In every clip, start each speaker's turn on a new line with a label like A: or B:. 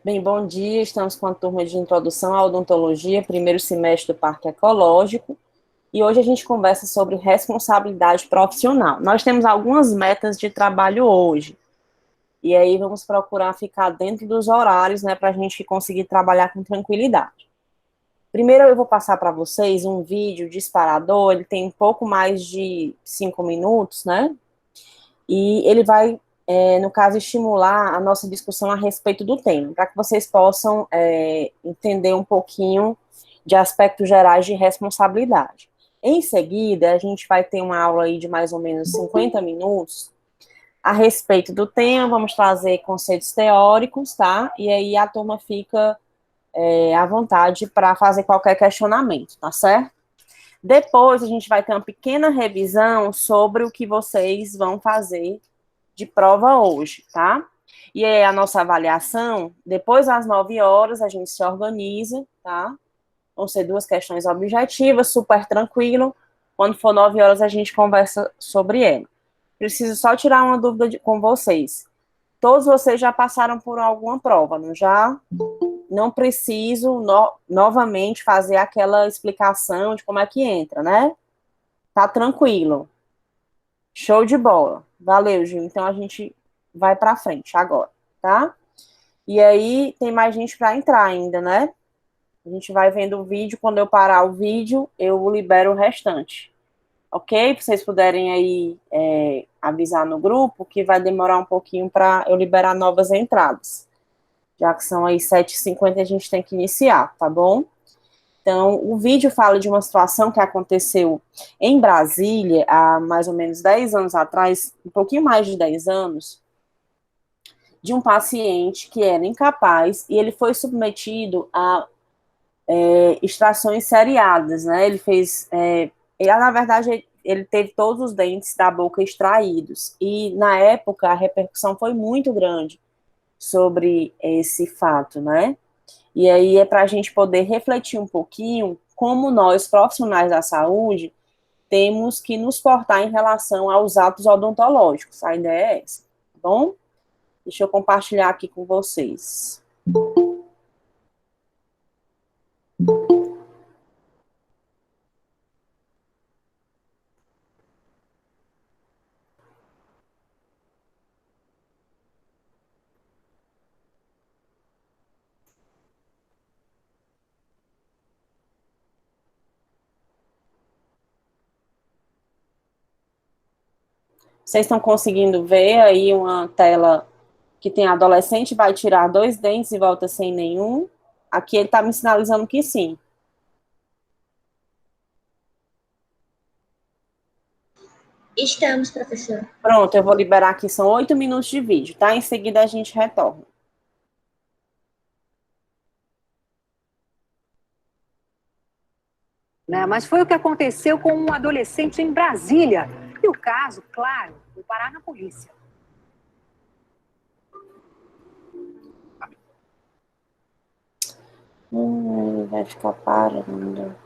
A: Bem, bom dia. Estamos com a turma de Introdução à Odontologia, primeiro semestre do Parque Ecológico. E hoje a gente conversa sobre responsabilidade profissional. Nós temos algumas metas de trabalho hoje. E aí vamos procurar ficar dentro dos horários, né, para a gente conseguir trabalhar com tranquilidade. Primeiro eu vou passar para vocês um vídeo disparador, ele tem um pouco mais de 5 minutos, né? E ele vai, no caso, estimular a nossa discussão a respeito do tema, para que vocês possam entender um pouquinho de aspectos gerais de responsabilidade. Em seguida, a gente vai ter uma aula aí de mais ou menos 50 minutos a respeito do tema, vamos trazer conceitos teóricos, tá? E aí a turma fica à vontade para fazer qualquer questionamento, tá certo? Depois a gente vai ter uma pequena revisão sobre o que vocês vão fazer de prova hoje, tá? E aí a nossa avaliação, depois das 9 horas, a gente se organiza, tá? Vão ser duas questões objetivas, super tranquilo. Quando for 9 horas, a gente conversa sobre ela. Preciso só tirar uma dúvida com vocês. Todos vocês já passaram por alguma prova, não já? Não preciso novamente fazer aquela explicação de como é que entra, né? Tá tranquilo. Show de bola. Valeu, Gil. Então a gente vai para frente agora, tá? E aí tem mais gente para entrar ainda, né? A gente vai vendo o vídeo. Quando eu parar o vídeo, eu libero o restante. Ok? Pra vocês puderem aí avisar no grupo que vai demorar um pouquinho para eu liberar novas entradas. Já que são aí 7h50 a gente tem que iniciar, tá bom? Então, o vídeo fala de uma situação que aconteceu em Brasília há mais ou menos 10 anos atrás, um pouquinho mais de 10 anos, de um paciente que era incapaz e ele foi submetido a extrações seriadas, né? Ele fez, na verdade, ele teve todos os dentes da boca extraídos e na época a repercussão foi muito grande sobre esse fato, né? E aí é para a gente poder refletir um pouquinho como nós, profissionais da saúde, temos que nos portar em relação aos atos odontológicos. A ideia é essa, tá bom? Deixa eu compartilhar aqui com vocês. Vocês estão conseguindo ver aí uma tela que tem adolescente, vai tirar 2 dentes e volta sem nenhum? Aqui ele está me sinalizando que sim.
B: Estamos, professor.
A: Pronto, eu vou liberar aqui, são 8 minutos de vídeo, tá? Em seguida a gente retorna.
C: Né? Mas foi o que aconteceu com um adolescente em Brasília. E o caso, claro, foi parar na polícia.
A: Ele vai ficar parando.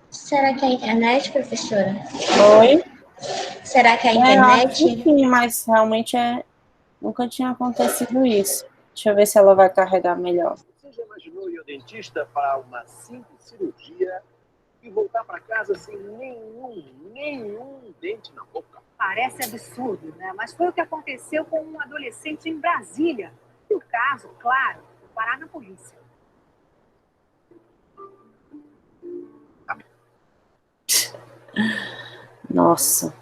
B: Será que é a internet, professora?
A: Oi?
B: Será que é a
A: Eu acho que
B: internet?
A: sim, mas realmente nunca tinha acontecido isso. Deixa eu ver se ela vai carregar melhor.
D: Você já imaginou ir ao dentista para uma simples cirurgia e voltar para casa sem nenhum dente na boca?
C: Parece absurdo, né? Mas foi o que aconteceu com um adolescente em Brasília. E o caso, claro, foi parar na polícia.
A: Nossa.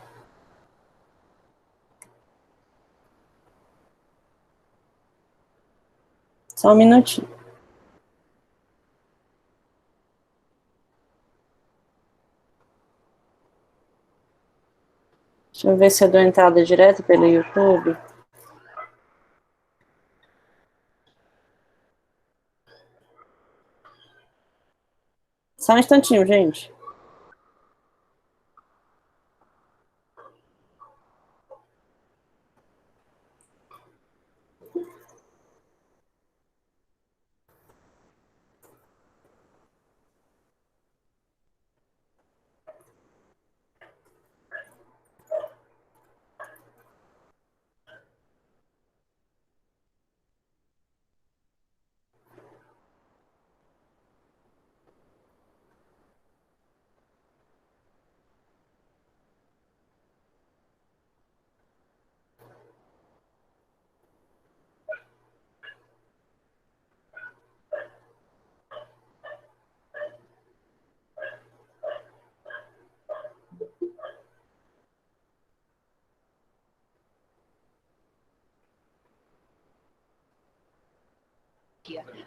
A: Só um minutinho. Deixa eu ver se eu dou entrada direto pelo YouTube. Só um instantinho, gente.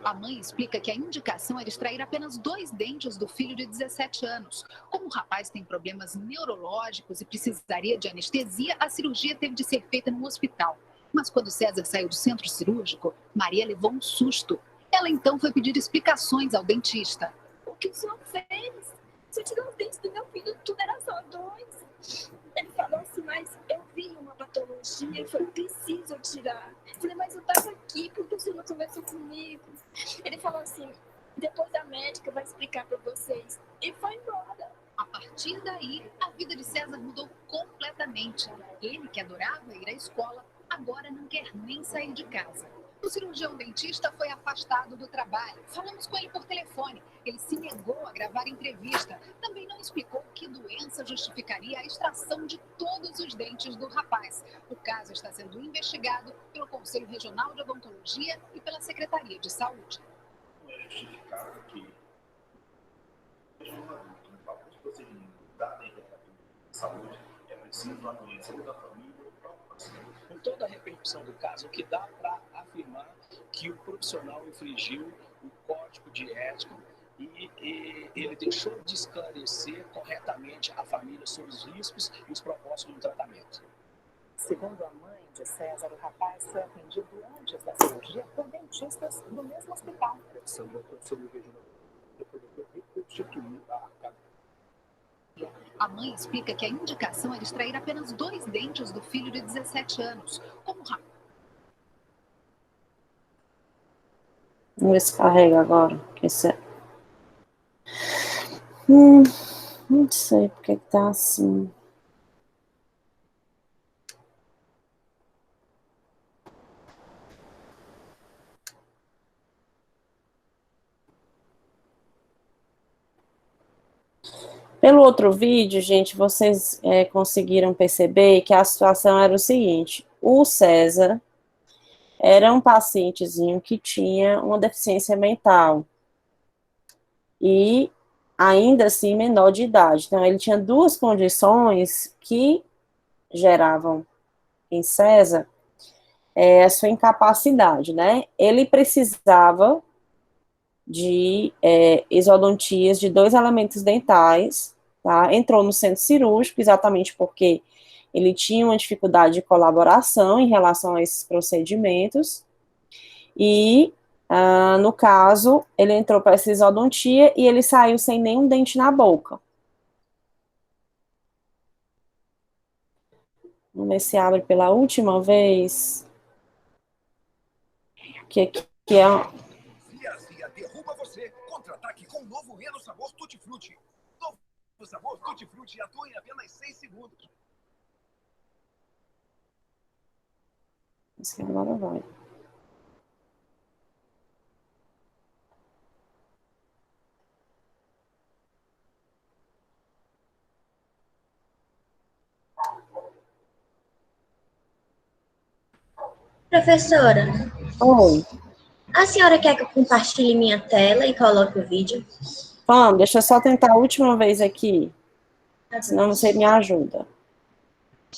E: A mãe explica que a indicação era extrair apenas 2 dentes do filho de 17 anos. Como o rapaz tem problemas neurológicos e precisaria de anestesia, a cirurgia teve de ser feita no hospital. Mas quando César saiu do centro cirúrgico, Maria levou um susto. Ela então foi pedir explicações ao dentista.
F: O que o senhor fez? Você tirou os dentes do meu filho, tudo era só 2. Ele falou assim, mas eu vi uma patologia e foi preciso tirar. Eu falei, mas eu estava aqui, por que você não conversou comigo? Ele falou assim, depois a médica vai explicar para vocês. E foi embora.
E: A partir daí, a vida de César mudou completamente. Ele, que adorava ir à escola, agora não quer nem sair de casa. O cirurgião dentista foi afastado do trabalho. Falamos com ele por telefone. Ele se negou a gravar entrevista. Também não explicou que doença justificaria a extração de todos os dentes do rapaz. O caso está sendo investigado pelo Conselho Regional de Odontologia e pela Secretaria de Saúde.
G: É justificável que alguns procedimentos da Secretaria de Saúde é preciso a doença da família.
H: Com toda a repercussão do caso, o que dá para afirmar que o profissional infringiu o código de ética e ele deixou de esclarecer corretamente a família sobre os riscos e os propósitos do tratamento.
C: Segundo a mãe de César, o rapaz foi atendido antes da cirurgia por dentistas do mesmo hospital.
E: A mãe explica que a indicação era extrair apenas 2 dentes do filho de 17 anos. Como
A: Vamos ver se carrega agora. Não sei porque que tá assim. Pelo outro vídeo, gente, vocês conseguiram perceber que a situação era o seguinte: o César era um pacientezinho que tinha uma deficiência mental e ainda assim menor de idade. Então, ele tinha 2 condições que geravam em César a sua incapacidade, né? Ele precisava de exodontias de 2 elementos dentais, tá? Entrou no centro cirúrgico exatamente porque ele tinha uma dificuldade de colaboração em relação a esses procedimentos e, no caso, ele entrou para essa exodontia e ele saiu sem nenhum dente na boca. Vamos ver se abre pela última vez. Que é
D: derruba você. Contra-ataque com o novo Reno Sabor Tutti Frutti. Novo Sabor Tutti Frutti atua em apenas 6 segundos.
A: Esse agora vai.
B: Professora,
A: Oi.
B: a senhora quer que eu compartilhe minha tela e coloque o vídeo?
A: Vamos, deixa eu só tentar a última vez aqui. Senão você me ajuda.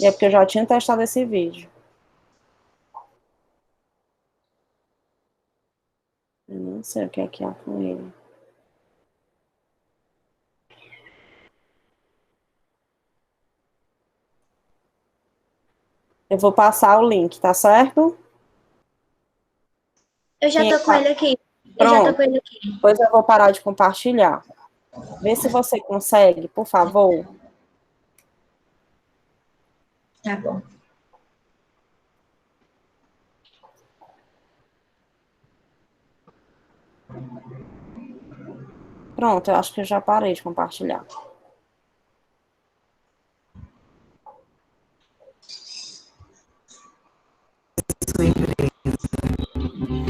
A: E é porque eu já tinha testado esse vídeo. Eu não sei o que é que há com ele. Eu vou passar o link, tá certo?
B: Eu já tô com ele aqui.
A: Pronto. Depois eu vou parar de compartilhar. Vê se você consegue, por favor.
B: Tá bom.
A: Pronto, eu acho que eu já parei de compartilhar.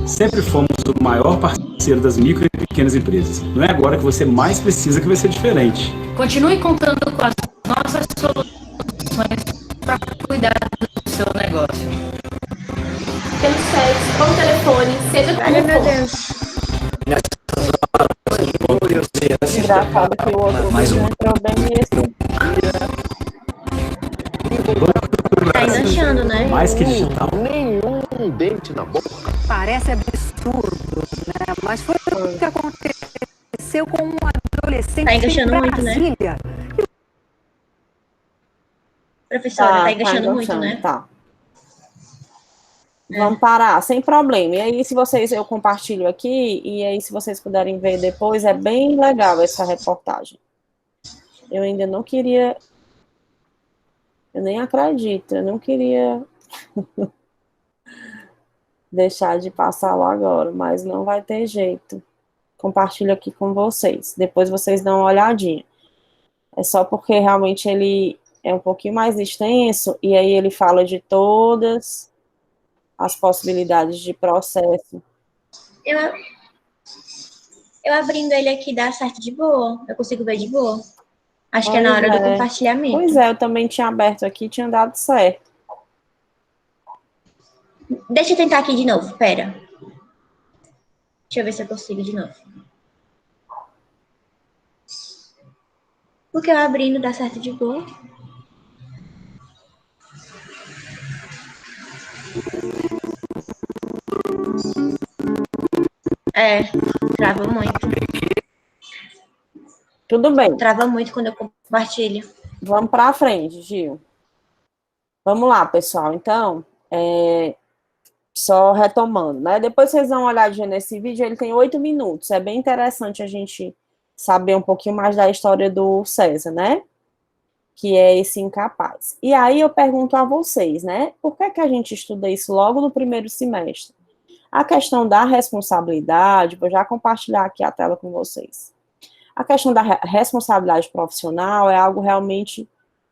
I: Sempre fomos o maior parceiro das micro e pequenas empresas. Não é agora que você mais precisa que vai ser diferente.
J: Continue contando com as nossas soluções para cuidar do seu negócio.
K: Pelo site, com telefone, seja como
B: Ai, meu
K: for.
B: Deus.
A: Engraçado que o outro vídeo entrou bem nesse.
B: Tá enganchando, né?
I: Mais que digital.
D: Nenhum dente na boca.
C: Parece absurdo, né? Mas foi o que aconteceu com um adolescente
B: Tá
C: em
B: enganchando muito, né?
C: Brasília.
B: Professora, tá enganchando muito, né?
A: Tá. Vamos parar, sem problema. E aí, se vocês, eu compartilho aqui, e aí, se vocês puderem ver depois, é bem legal essa reportagem. Eu ainda não queria, eu nem acredito, eu não queria deixar de passar lá agora, mas não vai ter jeito. Compartilho aqui com vocês. Depois vocês dão uma olhadinha. É só porque realmente ele é um pouquinho mais extenso, e aí ele fala de todas as possibilidades de processo.
B: Eu abrindo ele aqui dá certo de boa. Eu consigo ver de boa. Acho que é na hora do compartilhamento.
A: Pois é, eu também tinha aberto aqui, tinha dado certo.
B: Deixa eu tentar aqui de novo, pera. Deixa eu ver se eu consigo de novo. Porque eu abrindo dá certo de boa. Trava muito.
A: Tudo bem.
B: Trava muito quando eu compartilho.
A: Vamos para frente, Gil. Vamos lá, pessoal. Então, só retomando, né? Depois vocês dão uma olhadinha nesse vídeo, ele tem 8 minutos. É bem interessante a gente saber um pouquinho mais da história do César, né? Que é esse incapaz. E aí eu pergunto a vocês, né? Por que a gente estuda isso logo no primeiro semestre? A questão da responsabilidade, vou já compartilhar aqui a tela com vocês. A questão da responsabilidade profissional é algo realmente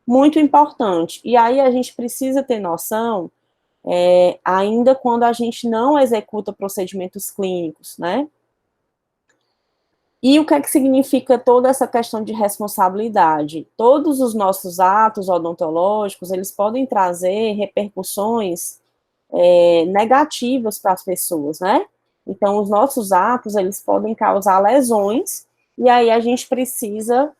A: muito importante. E aí a gente precisa ter noção, ainda quando a gente não executa procedimentos clínicos, né? E o que é que significa toda essa questão de responsabilidade? Todos os nossos atos odontológicos, eles podem trazer repercussões negativas para as pessoas, né? Então, os nossos atos, eles podem causar lesões, e aí a gente precisa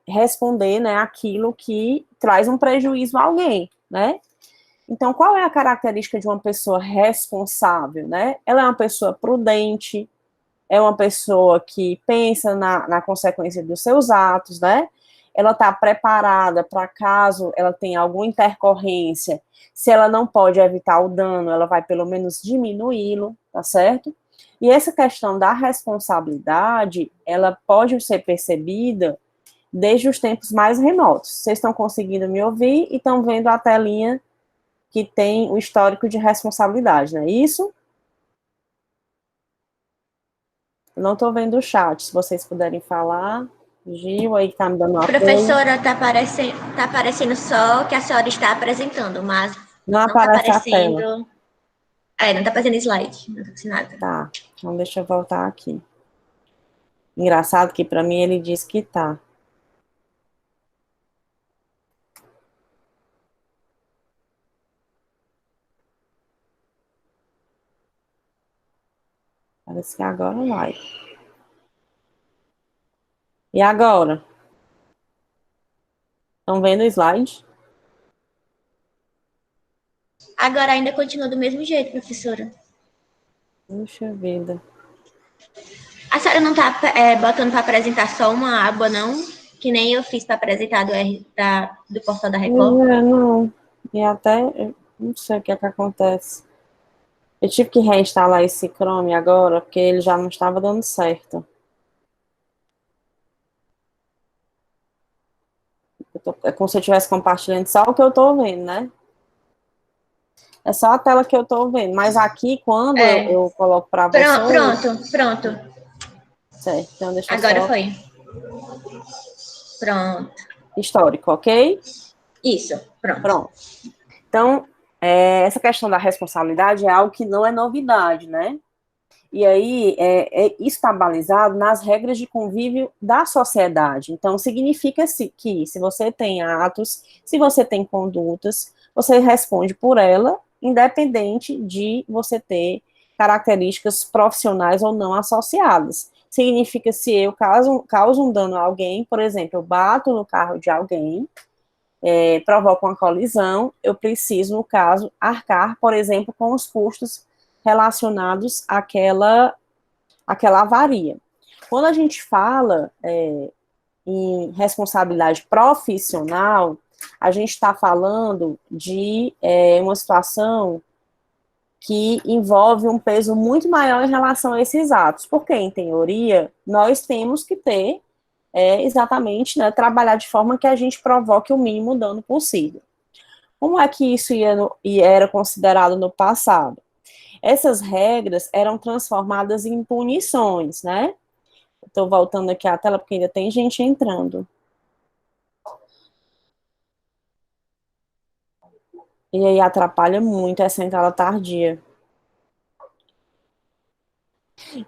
A: responder, né, aquilo que traz um prejuízo a alguém, né? Então, qual é a característica de uma pessoa responsável, né? Ela é uma pessoa prudente, é uma pessoa que pensa na consequência dos seus atos, né? Ela está preparada para caso ela tenha alguma intercorrência, se ela não pode evitar o dano, ela vai pelo menos diminuí-lo, tá certo? E essa questão da responsabilidade, ela pode ser percebida desde os tempos mais remotos. Vocês estão conseguindo me ouvir e estão vendo a telinha que tem o histórico de responsabilidade, não é isso? Eu não estou vendo o chat, se vocês puderem falar. Gil, aí que está me dando uma
B: Professora, tá aparecendo só que a senhora está apresentando, mas
A: não aparece
B: tá
A: aparecendo.
B: A tela. Não está aparecendo slide, não está nada.
A: Tá, então deixa eu voltar aqui. Engraçado que para mim ele diz que tá. Parece que agora vai. E agora? Estão vendo o slide?
B: Agora ainda continua do mesmo jeito, professora.
A: Puxa vida.
B: A senhora não está botando para apresentar só uma aba, não? Que nem eu fiz para apresentar do portal da Record?
A: Não. E até, eu não sei o que é que acontece. Eu tive que reinstalar esse Chrome agora, porque ele já não estava dando certo. É como se eu estivesse compartilhando só o que eu estou vendo, né? É só a tela que eu estou vendo. Mas aqui, quando eu coloco para vocês...
B: Pronto.
A: Certo, então deixa eu
B: agora
A: só...
B: foi. Pronto.
A: Histórico, ok?
B: Isso, pronto.
A: Então, essa questão da responsabilidade é algo que não é novidade, né? E aí, isso está balizado nas regras de convívio da sociedade. Então, significa que se você tem atos, se você tem condutas, você responde por ela, independente de você ter características profissionais ou não associadas. Significa se eu causo um dano a alguém, por exemplo, eu bato no carro de alguém, provoca uma colisão, eu preciso, no caso, arcar, por exemplo, com os custos relacionados àquela avaria. Quando a gente fala em responsabilidade profissional, a gente está falando de uma situação que envolve um peso muito maior em relação a esses atos, porque, em teoria, nós temos que ter exatamente, né, trabalhar de forma que a gente provoque o mínimo dano possível. Como é que isso era considerado no passado? Essas regras eram transformadas em punições, né? Estou voltando aqui à tela porque ainda tem gente entrando. E aí atrapalha muito essa entrada tardia.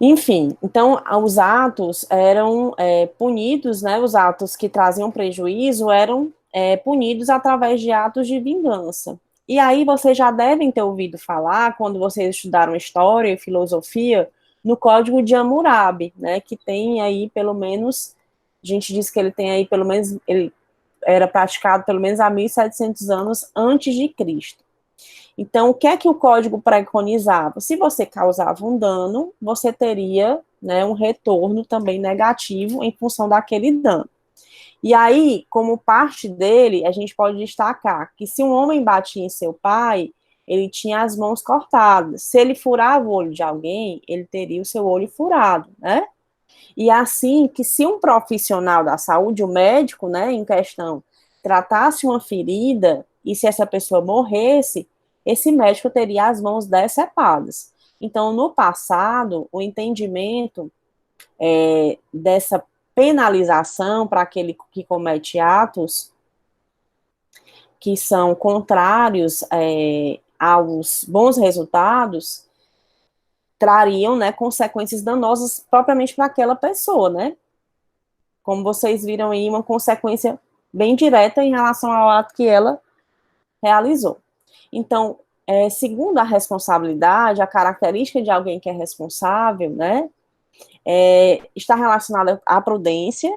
A: Enfim, então os atos eram punidos, né? Os atos que traziam prejuízo eram punidos através de atos de vingança. E aí vocês já devem ter ouvido falar, quando vocês estudaram história e filosofia, no Código de Hammurabi, né? Que tem aí pelo menos, a gente diz que ele tem aí pelo menos, ele era praticado pelo menos há 1.700 anos antes de Cristo. Então, o que é que o código preconizava? Se você causava um dano, você teria, né, um retorno também negativo em função daquele dano. E aí, como parte dele, a gente pode destacar que se um homem batia em seu pai, ele tinha as mãos cortadas. Se ele furava o olho de alguém, ele teria o seu olho furado, né? E assim, que se um profissional da saúde, o médico, né, em questão, tratasse uma ferida, e se essa pessoa morresse, esse médico teria as mãos decepadas. Então, no passado, o entendimento dessa penalização para aquele que comete atos que são contrários aos bons resultados, trariam, né, consequências danosas propriamente para aquela pessoa, né? Como vocês viram aí, uma consequência bem direta em relação ao ato que ela realizou. Então, segundo a responsabilidade, a característica de alguém que é responsável, né, está relacionada à prudência,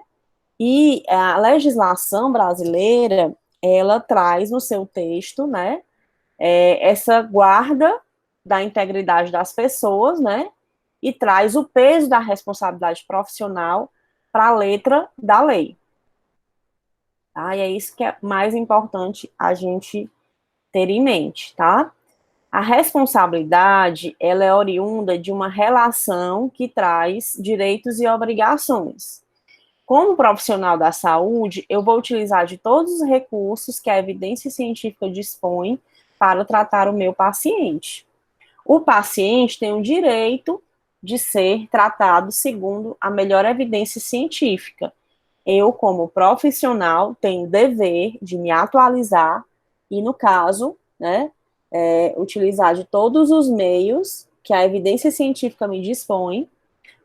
A: e a legislação brasileira, ela traz no seu texto, né, essa guarda da integridade das pessoas, né, e traz o peso da responsabilidade profissional para a letra da lei. Tá? E é isso que é mais importante a gente ter em mente, tá? A responsabilidade, ela é oriunda de uma relação que traz direitos e obrigações. Como profissional da saúde, eu vou utilizar de todos os recursos que a evidência científica dispõe para tratar o meu paciente. O paciente tem o direito de ser tratado segundo a melhor evidência científica. Eu, como profissional, tenho o dever de me atualizar e, no caso, né, utilizar de todos os meios que a evidência científica me dispõe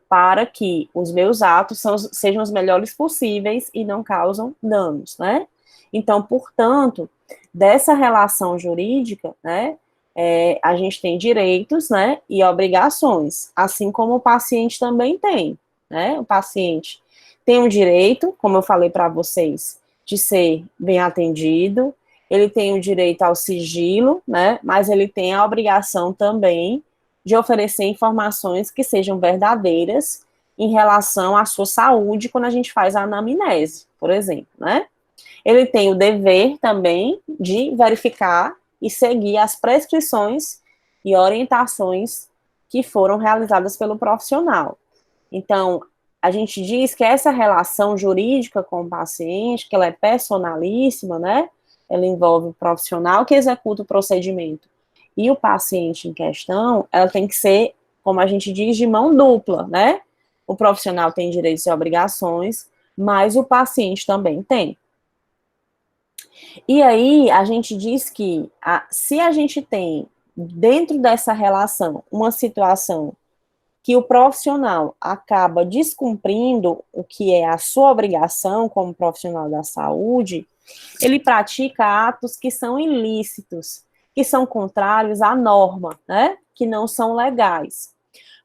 A: para que os meus atos sejam os melhores possíveis e não causam danos, né? Então, portanto, dessa relação jurídica, né, a gente tem direitos, né, e obrigações, assim como o paciente também tem, né? O paciente tem o direito, como eu falei para vocês, de ser bem atendido, ele tem o direito ao sigilo, né, mas ele tem a obrigação também de oferecer informações que sejam verdadeiras em relação à sua saúde quando a gente faz a anamnese, por exemplo, né. Ele tem o dever também de verificar e seguir as prescrições e orientações que foram realizadas pelo profissional. Então, a gente diz que essa relação jurídica com o paciente, que ela é personalíssima, né, ela envolve o profissional que executa o procedimento e o paciente em questão, ela tem que ser, como a gente diz, de mão dupla, né? O profissional tem direitos e obrigações, mas o paciente também tem. E aí, a gente diz que se a gente tem, dentro dessa relação, uma situação que o profissional acaba descumprindo o que é a sua obrigação como profissional da saúde, ele pratica atos que são ilícitos, que são contrários à norma, né? Que não são legais.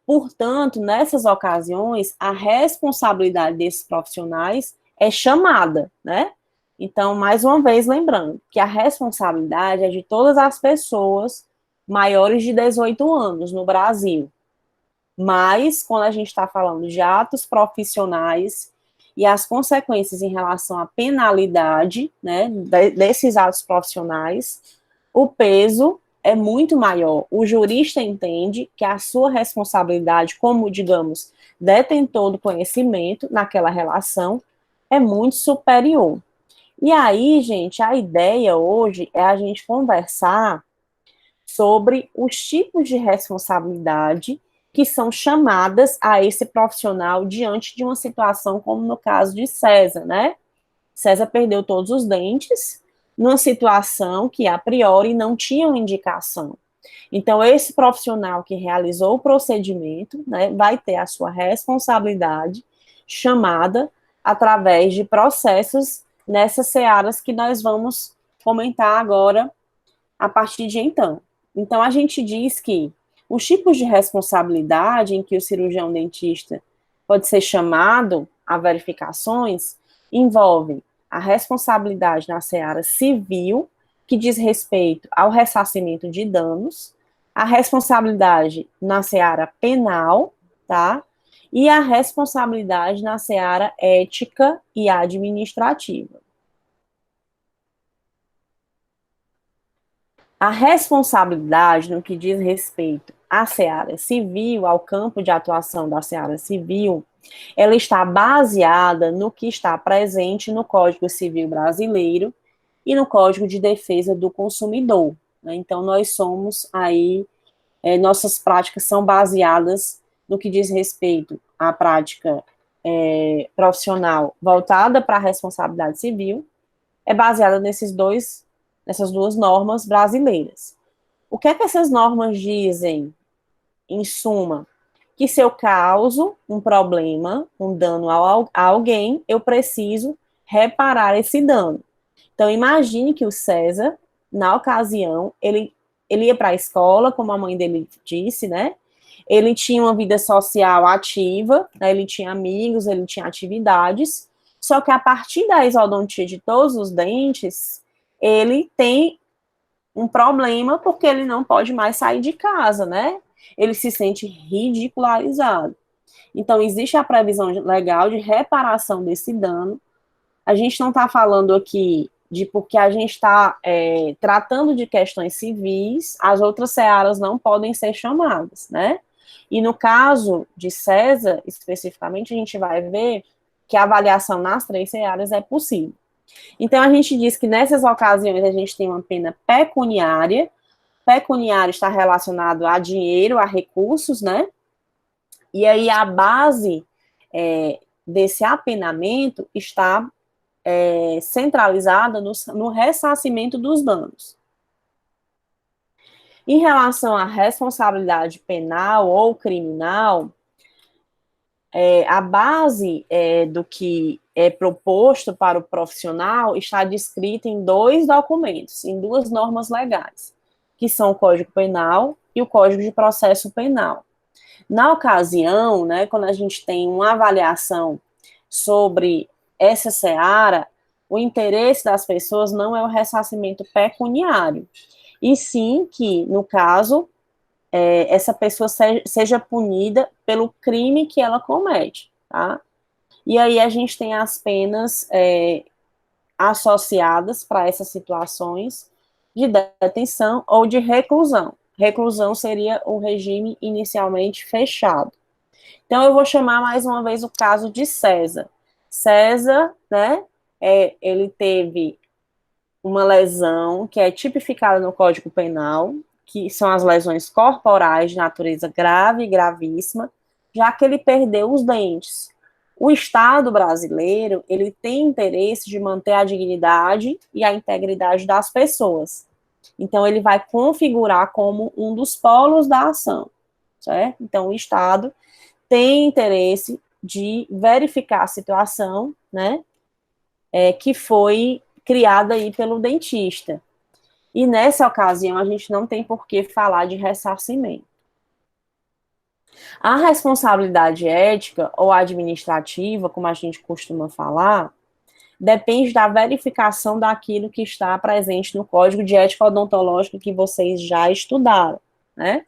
A: Portanto, nessas ocasiões, a responsabilidade desses profissionais é chamada, né? Então, mais uma vez, lembrando que a responsabilidade é de todas as pessoas maiores de 18 anos no Brasil. Mas, quando a gente está falando de atos profissionais e as consequências em relação à penalidade, né, desses atos profissionais, o peso é muito maior. O jurista entende que a sua responsabilidade, como, digamos, detentor do conhecimento naquela relação, é muito superior. E aí, gente, a ideia hoje é a gente conversar sobre os tipos de responsabilidade que são chamadas a esse profissional diante de uma situação como no caso de César, né? César perdeu todos os dentes numa situação que, a priori, não tinha uma indicação. Então, esse profissional que realizou o procedimento, né, vai ter a sua responsabilidade chamada através de processos nessas searas que nós vamos comentar agora a partir de então. Então, a gente diz que os tipos de responsabilidade em que o cirurgião dentista pode ser chamado a verificações envolvem a responsabilidade na seara civil, que diz respeito ao ressarcimento de danos, a responsabilidade na seara penal, tá? E a responsabilidade na seara ética e administrativa. A responsabilidade no que diz respeito à seara civil, ao campo de atuação da seara civil, ela está baseada no que está presente no Código Civil Brasileiro e no Código de Defesa do Consumidor, né? Então, nós somos aí, nossas práticas são baseadas no que diz respeito à prática profissional voltada para a responsabilidade civil, é baseada nessas duas normas brasileiras. O que é que essas normas dizem, em suma? Que se eu causo um problema, um dano a alguém, eu preciso reparar esse dano. Então, imagine que o César, na ocasião, ele ia para a escola, como a mãe dele disse, né? Ele tinha uma vida social ativa, né? Ele tinha amigos, ele tinha atividades, só que a partir da exodontia de todos os dentes, ele tem um problema porque ele não pode mais sair de casa, né? Ele se sente ridicularizado. Então, existe a previsão legal de reparação desse dano. A gente não está falando aqui de porque a gente está tratando de questões civis, as outras searas não podem ser chamadas, né? E no caso de César, especificamente, a gente vai ver que a avaliação nas 3 searas é possível. Então, a gente diz que nessas ocasiões a gente tem uma pena pecuniária. Pecuniário está relacionado a dinheiro, a recursos, né? E aí a base desse apenamento está centralizada no ressarcimento dos danos. Em relação à responsabilidade penal ou criminal, a base do que é proposto para o profissional está descrita em 2 documentos, em 2 normas legais, que são o Código Penal e o Código de Processo Penal. Na ocasião, né, quando a gente tem uma avaliação sobre essa seara, o interesse das pessoas não é o ressarcimento pecuniário, e sim que, no caso, essa pessoa seja punida pelo crime que ela comete, tá? E aí a gente tem as penas associadas para essas situações de detenção ou de reclusão. Reclusão seria o regime inicialmente fechado. Então, eu vou chamar mais uma vez o caso de César. César, né, ele teve uma lesão que é tipificada no Código Penal, que são as lesões corporais de natureza grave e gravíssima, já que ele perdeu os dentes. O Estado brasileiro, ele tem interesse de manter a dignidade e a integridade das pessoas. Então, ele vai configurar como um dos polos da ação, certo? Então, o Estado tem interesse de verificar a situação, né, que foi criada aí pelo dentista. E nessa ocasião, a gente não tem por que falar de ressarcimento. A responsabilidade ética ou administrativa, como a gente costuma falar, depende da verificação daquilo que está presente no Código de Ética Odontológica que vocês já estudaram, né?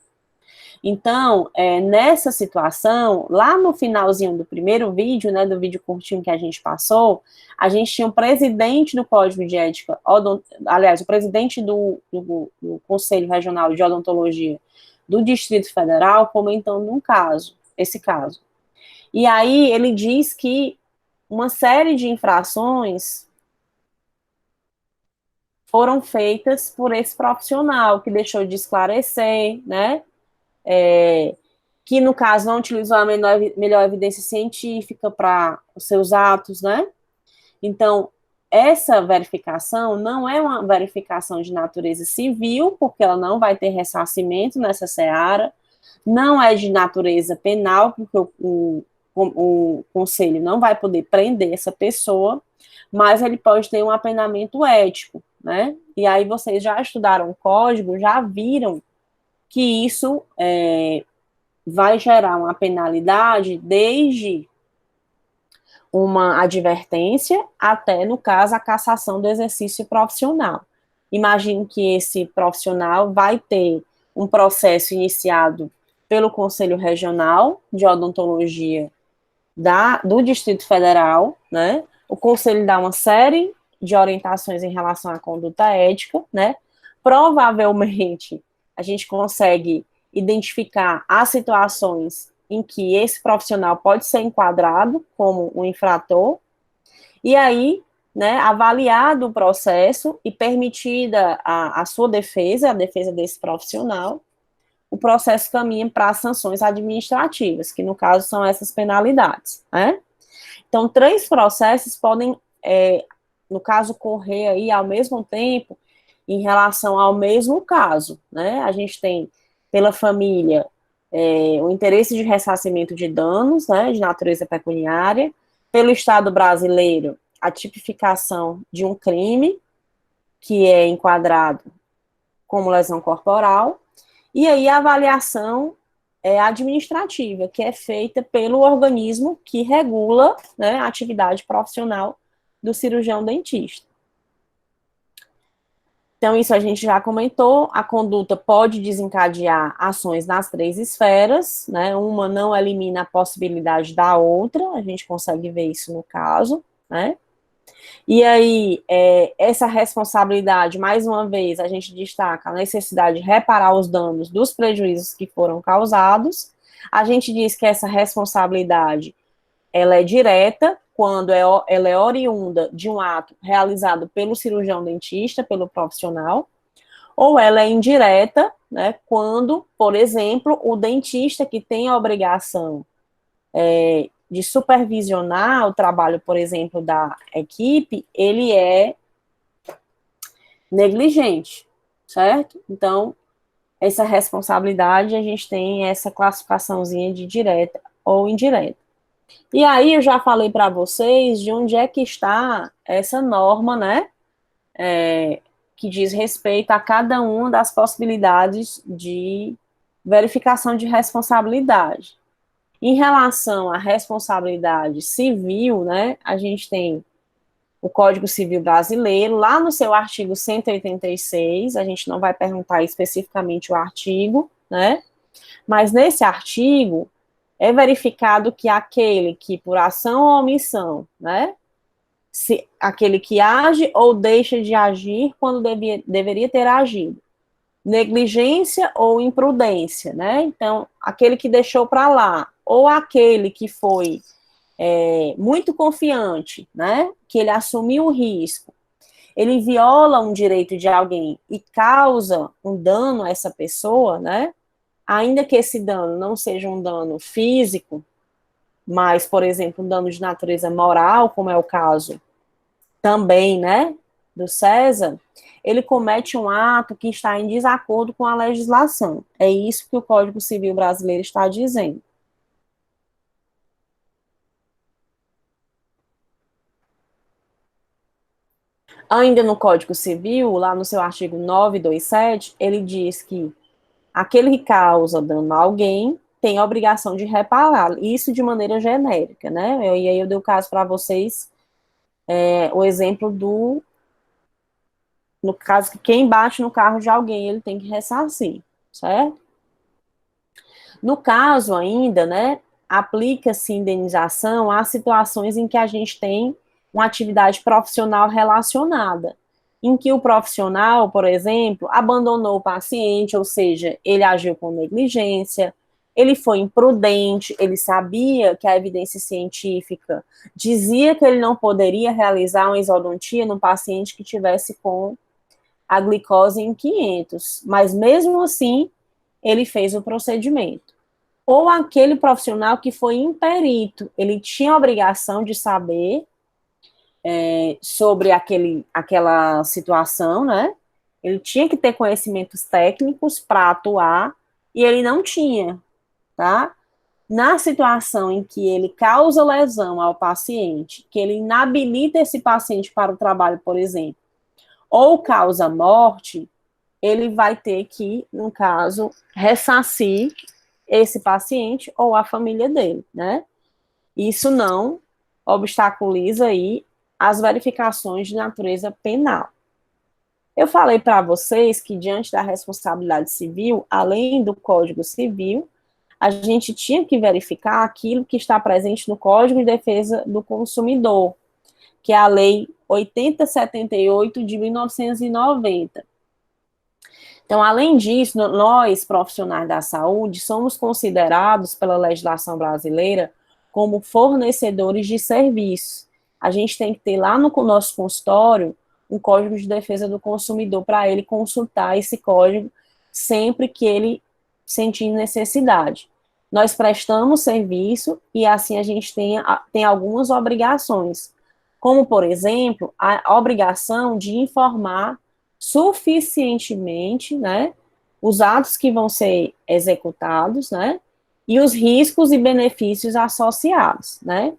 A: Então, nessa situação, lá no finalzinho do primeiro vídeo, né, do vídeo curtinho que a gente passou, a gente tinha o presidente do Código de Ética, aliás, o presidente do Conselho Regional de Odontologia do Distrito Federal comentando esse caso. E aí ele diz que uma série de infrações foram feitas por esse profissional, que deixou de esclarecer, né, que no caso não utilizou a melhor evidência científica para os seus atos, né? Então, essa verificação não é uma verificação de natureza civil, porque ela não vai ter ressarcimento nessa seara, não é de natureza penal, porque o conselho não vai poder prender essa pessoa, mas ele pode ter um apenamento ético, né? E aí vocês já estudaram o código, já viram que isso vai gerar uma penalidade desde uma advertência até, no caso, a cassação do exercício profissional. Imagine que esse profissional vai ter um processo iniciado pelo Conselho Regional de Odontologia do Distrito Federal, né? O Conselho dá uma série de orientações em relação à conduta ética, né? Provavelmente, a gente consegue identificar as situações em que esse profissional pode ser enquadrado como um infrator, e aí, né, avaliado o processo e permitida a sua defesa, a defesa desse profissional, o processo caminha para as sanções administrativas, que no caso são essas penalidades, né? Então, 3 processos podem, no caso, correr aí ao mesmo tempo em relação ao mesmo caso, né? A gente tem, pela família, o interesse de ressarcimento de danos, né, de natureza pecuniária, pelo Estado brasileiro, a tipificação de um crime que é enquadrado como lesão corporal, e aí a avaliação administrativa, que é feita pelo organismo que regula, né, a atividade profissional do cirurgião dentista. Então, isso a gente já comentou, a conduta pode desencadear ações nas 3 esferas, né, uma não elimina a possibilidade da outra, a gente consegue ver isso no caso, né, e aí, essa responsabilidade, mais uma vez, a gente destaca a necessidade de reparar os danos dos prejuízos que foram causados, a gente diz que essa responsabilidade, ela é direta, quando ela é oriunda de um ato realizado pelo cirurgião dentista, pelo profissional, ou ela é indireta, né, quando, por exemplo, o dentista que tem a obrigação de supervisionar o trabalho, por exemplo, da equipe, ele é negligente, certo? Então, essa responsabilidade, a gente tem essa classificaçãozinha de direta ou indireta. E aí, eu já falei para vocês de onde é que está essa norma, né, que diz respeito a cada uma das possibilidades de verificação de responsabilidade. Em relação à responsabilidade civil, né, a gente tem o Código Civil Brasileiro, lá no seu artigo 186, a gente não vai perguntar especificamente o artigo, né, mas nesse artigo é verificado que aquele que, por ação ou omissão, né, aquele que age ou deixa de agir quando deveria ter agido, negligência ou imprudência, né, então, aquele que deixou para lá, ou aquele que foi muito confiante, né, que ele assumiu o risco, ele viola um direito de alguém e causa um dano a essa pessoa, né, ainda que esse dano não seja um dano físico, mas, por exemplo, um dano de natureza moral, como é o caso também, né, do César, ele comete um ato que está em desacordo com a legislação. É isso que o Código Civil Brasileiro está dizendo. Ainda no Código Civil, lá no seu artigo 927, ele diz que aquele que causa dano a alguém tem a obrigação de reparar, isso de maneira genérica, né? E aí eu dei o caso para vocês o exemplo no caso que quem bate no carro de alguém, ele tem que ressarcir, certo? No caso ainda, né, aplica-se indenização às situações em que a gente tem uma atividade profissional relacionada, em que o profissional, por exemplo, abandonou o paciente, ou seja, ele agiu com negligência, ele foi imprudente, ele sabia que a evidência científica dizia que ele não poderia realizar uma isodontia num paciente que tivesse com a glicose em 500, mas mesmo assim, ele fez o procedimento. Ou aquele profissional que foi imperito, ele tinha a obrigação de saber sobre aquela situação, né? Ele tinha que ter conhecimentos técnicos para atuar, e ele não tinha, tá? Na situação em que ele causa lesão ao paciente, que ele inabilita esse paciente para o trabalho, por exemplo, ou causa morte, ele vai ter que, no caso, ressarcir esse paciente ou a família dele, né? Isso não obstaculiza aí as verificações de natureza penal. Eu falei para vocês que, diante da responsabilidade civil, além do Código Civil, a gente tinha que verificar aquilo que está presente no Código de Defesa do Consumidor, que é a Lei 8078 de 1990. Então, além disso, nós, profissionais da saúde, somos considerados pela legislação brasileira como fornecedores de serviços. A gente tem que ter lá no nosso consultório um Código de Defesa do Consumidor para ele consultar esse código sempre que ele sentir necessidade. Nós prestamos serviço e assim a gente tem algumas obrigações, como, por exemplo, a obrigação de informar suficientemente, né, os atos que vão ser executados, né, e os riscos e benefícios associados, né.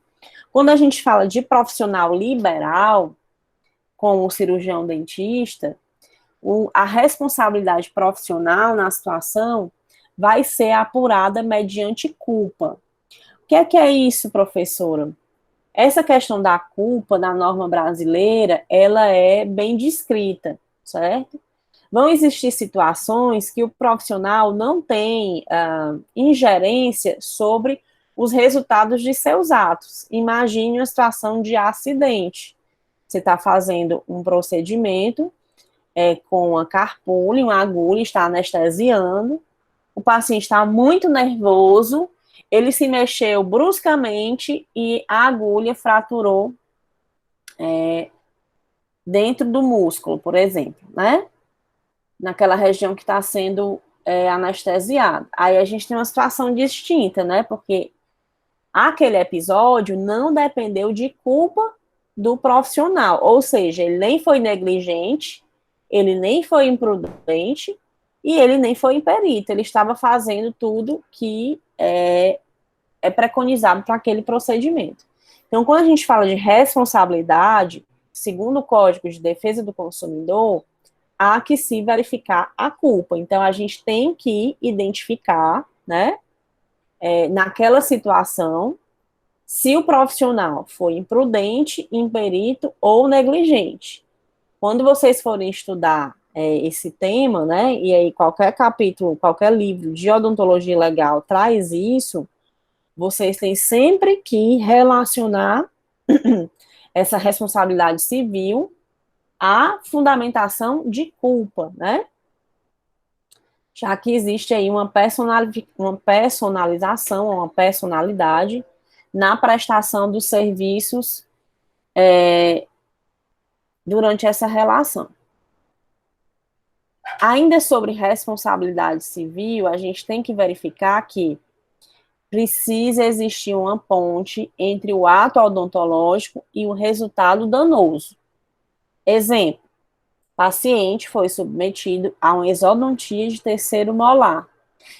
A: Quando a gente fala de profissional liberal, como o cirurgião dentista, a responsabilidade profissional na situação vai ser apurada mediante culpa. O que é isso, professora? Essa questão da culpa na norma brasileira, ela é bem descrita, certo? Vão existir situações que o profissional não tem ingerência sobre os resultados de seus atos. Imagine uma situação de acidente. Você está fazendo um procedimento com uma carpule, uma agulha, está anestesiando, o paciente está muito nervoso, ele se mexeu bruscamente e a agulha fraturou dentro do músculo, por exemplo, né? Naquela região que está sendo anestesiada. Aí a gente tem uma situação distinta, né? Porque aquele episódio não dependeu de culpa do profissional, ou seja, ele nem foi negligente, ele nem foi imprudente e ele nem foi imperito, ele estava fazendo tudo que é preconizado para aquele procedimento. Então, quando a gente fala de responsabilidade, segundo o Código de Defesa do Consumidor, há que se verificar a culpa. Então, a gente tem que identificar, né, naquela situação, se o profissional foi imprudente, imperito ou negligente. Quando vocês forem estudar esse tema, né, e aí qualquer capítulo, qualquer livro de odontologia legal traz isso, vocês têm sempre que relacionar essa responsabilidade civil à fundamentação de culpa, né? Já que existe aí uma personalização, uma personalidade na prestação dos serviços durante essa relação. Ainda sobre responsabilidade civil, a gente tem que verificar que precisa existir uma ponte entre o ato odontológico e o resultado danoso. Exemplo, paciente foi submetido a uma exodontia de terceiro molar.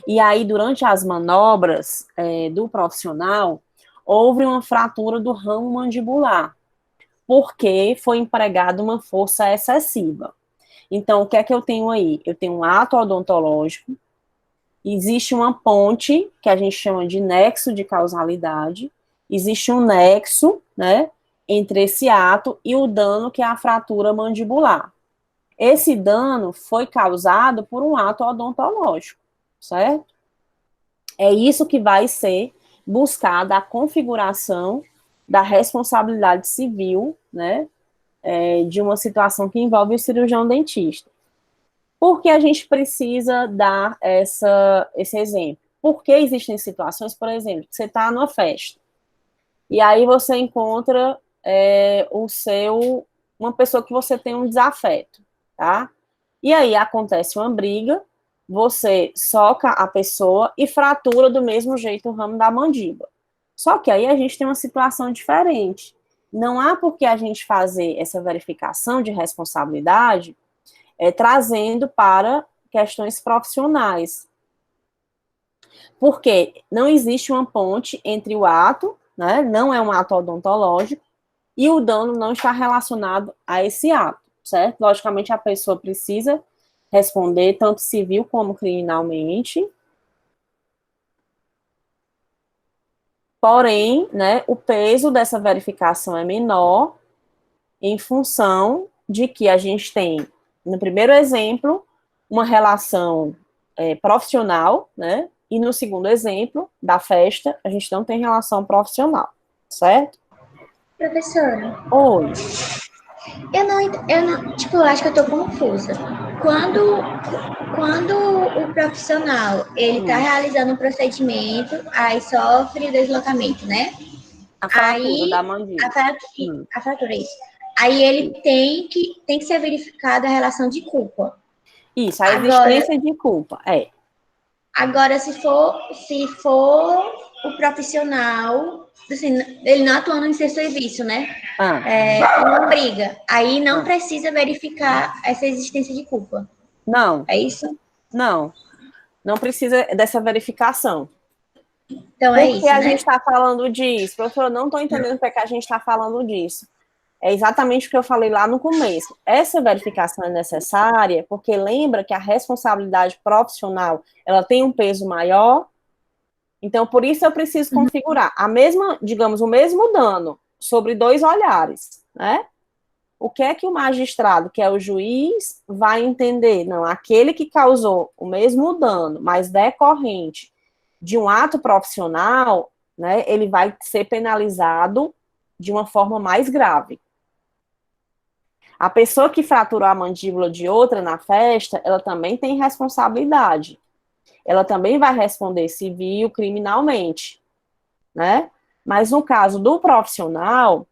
A: E aí, durante as manobras do profissional, houve uma fratura do ramo mandibular, porque foi empregada uma força excessiva. Então, o que é que eu tenho aí? Eu tenho um ato odontológico, existe uma ponte, que a gente chama de nexo de causalidade, existe um nexo, né, entre esse ato e o dano que é a fratura mandibular. Esse dano foi causado por um ato odontológico, certo? É isso que vai ser buscada a configuração da responsabilidade civil, né, de uma situação que envolve o cirurgião dentista. Por que a gente precisa dar esse exemplo? Porque existem situações, por exemplo, que você está numa festa, e aí você encontra uma pessoa que você tem um desafeto, tá? E aí acontece uma briga, você soca a pessoa e fratura do mesmo jeito o ramo da mandíbula. Só que aí a gente tem uma situação diferente. Não há por que a gente fazer essa verificação de responsabilidade trazendo para questões profissionais. Porque não existe uma ponte entre o ato, né, não é um ato odontológico, e o dano não está relacionado a esse ato, certo? Logicamente, a pessoa precisa responder, tanto civil como criminalmente. Porém, né, o peso dessa verificação é menor em função de que a gente tem, no primeiro exemplo, uma relação profissional, né? E no segundo exemplo, da festa, a gente não tem relação profissional, certo?
B: Professora.
A: Oi.
B: Eu acho que eu tô confusa. Quando o profissional, ele tá realizando um procedimento, aí sofre deslocamento, né?
A: A fratura da mandíbula.
B: A fratura, isso. Aí ele tem que ser verificada a relação de culpa.
A: Isso, a existência de culpa,
B: Agora, se for o profissional, assim, ele não atuando em seu serviço, né? Uma briga. Aí não precisa verificar essa existência de culpa.
A: Não.
B: É isso?
A: Não precisa dessa verificação.
B: Então é isso,
A: Por que a
B: né?
A: gente está falando disso? Professora, eu não estou entendendo por que a gente está falando disso. É exatamente o que eu falei lá no começo. Essa verificação é necessária porque lembra que a responsabilidade profissional, ela tem um peso maior. Então, por isso eu preciso configurar digamos, o mesmo dano sobre dois olhares, né? O que é que o magistrado, que é o juiz, vai entender? Não, aquele que causou o mesmo dano, mas decorrente de um ato profissional, né, ele vai ser penalizado de uma forma mais grave. A pessoa que fraturou a mandíbula de outra na festa, ela também tem responsabilidade. Ela também vai responder civil, criminalmente, né? Mas no caso do profissional,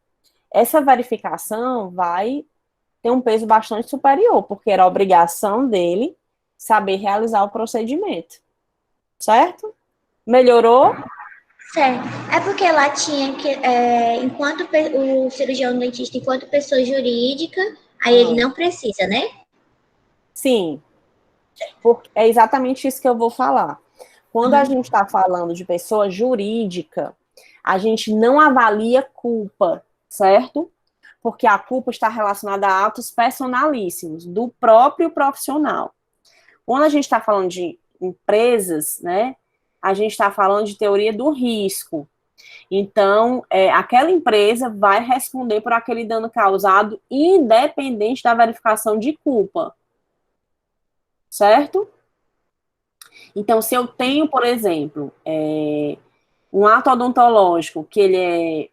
A: essa verificação vai ter um peso bastante superior, porque era a obrigação dele saber realizar o procedimento. Certo? Melhorou?
B: Certo. É porque lá tinha que, enquanto o cirurgião dentista, enquanto pessoa jurídica, aí ele não precisa, né?
A: Sim. É exatamente isso que eu vou falar. Quando a gente está falando de pessoa jurídica, a gente não avalia culpa, certo? Porque a culpa está relacionada a atos personalíssimos do próprio profissional. Quando a gente está falando de empresas, né, a gente está falando de teoria do risco. Então, aquela empresa vai responder por aquele dano causado, independente da verificação de culpa. Certo? Então, se eu tenho, por exemplo, um ato odontológico que ele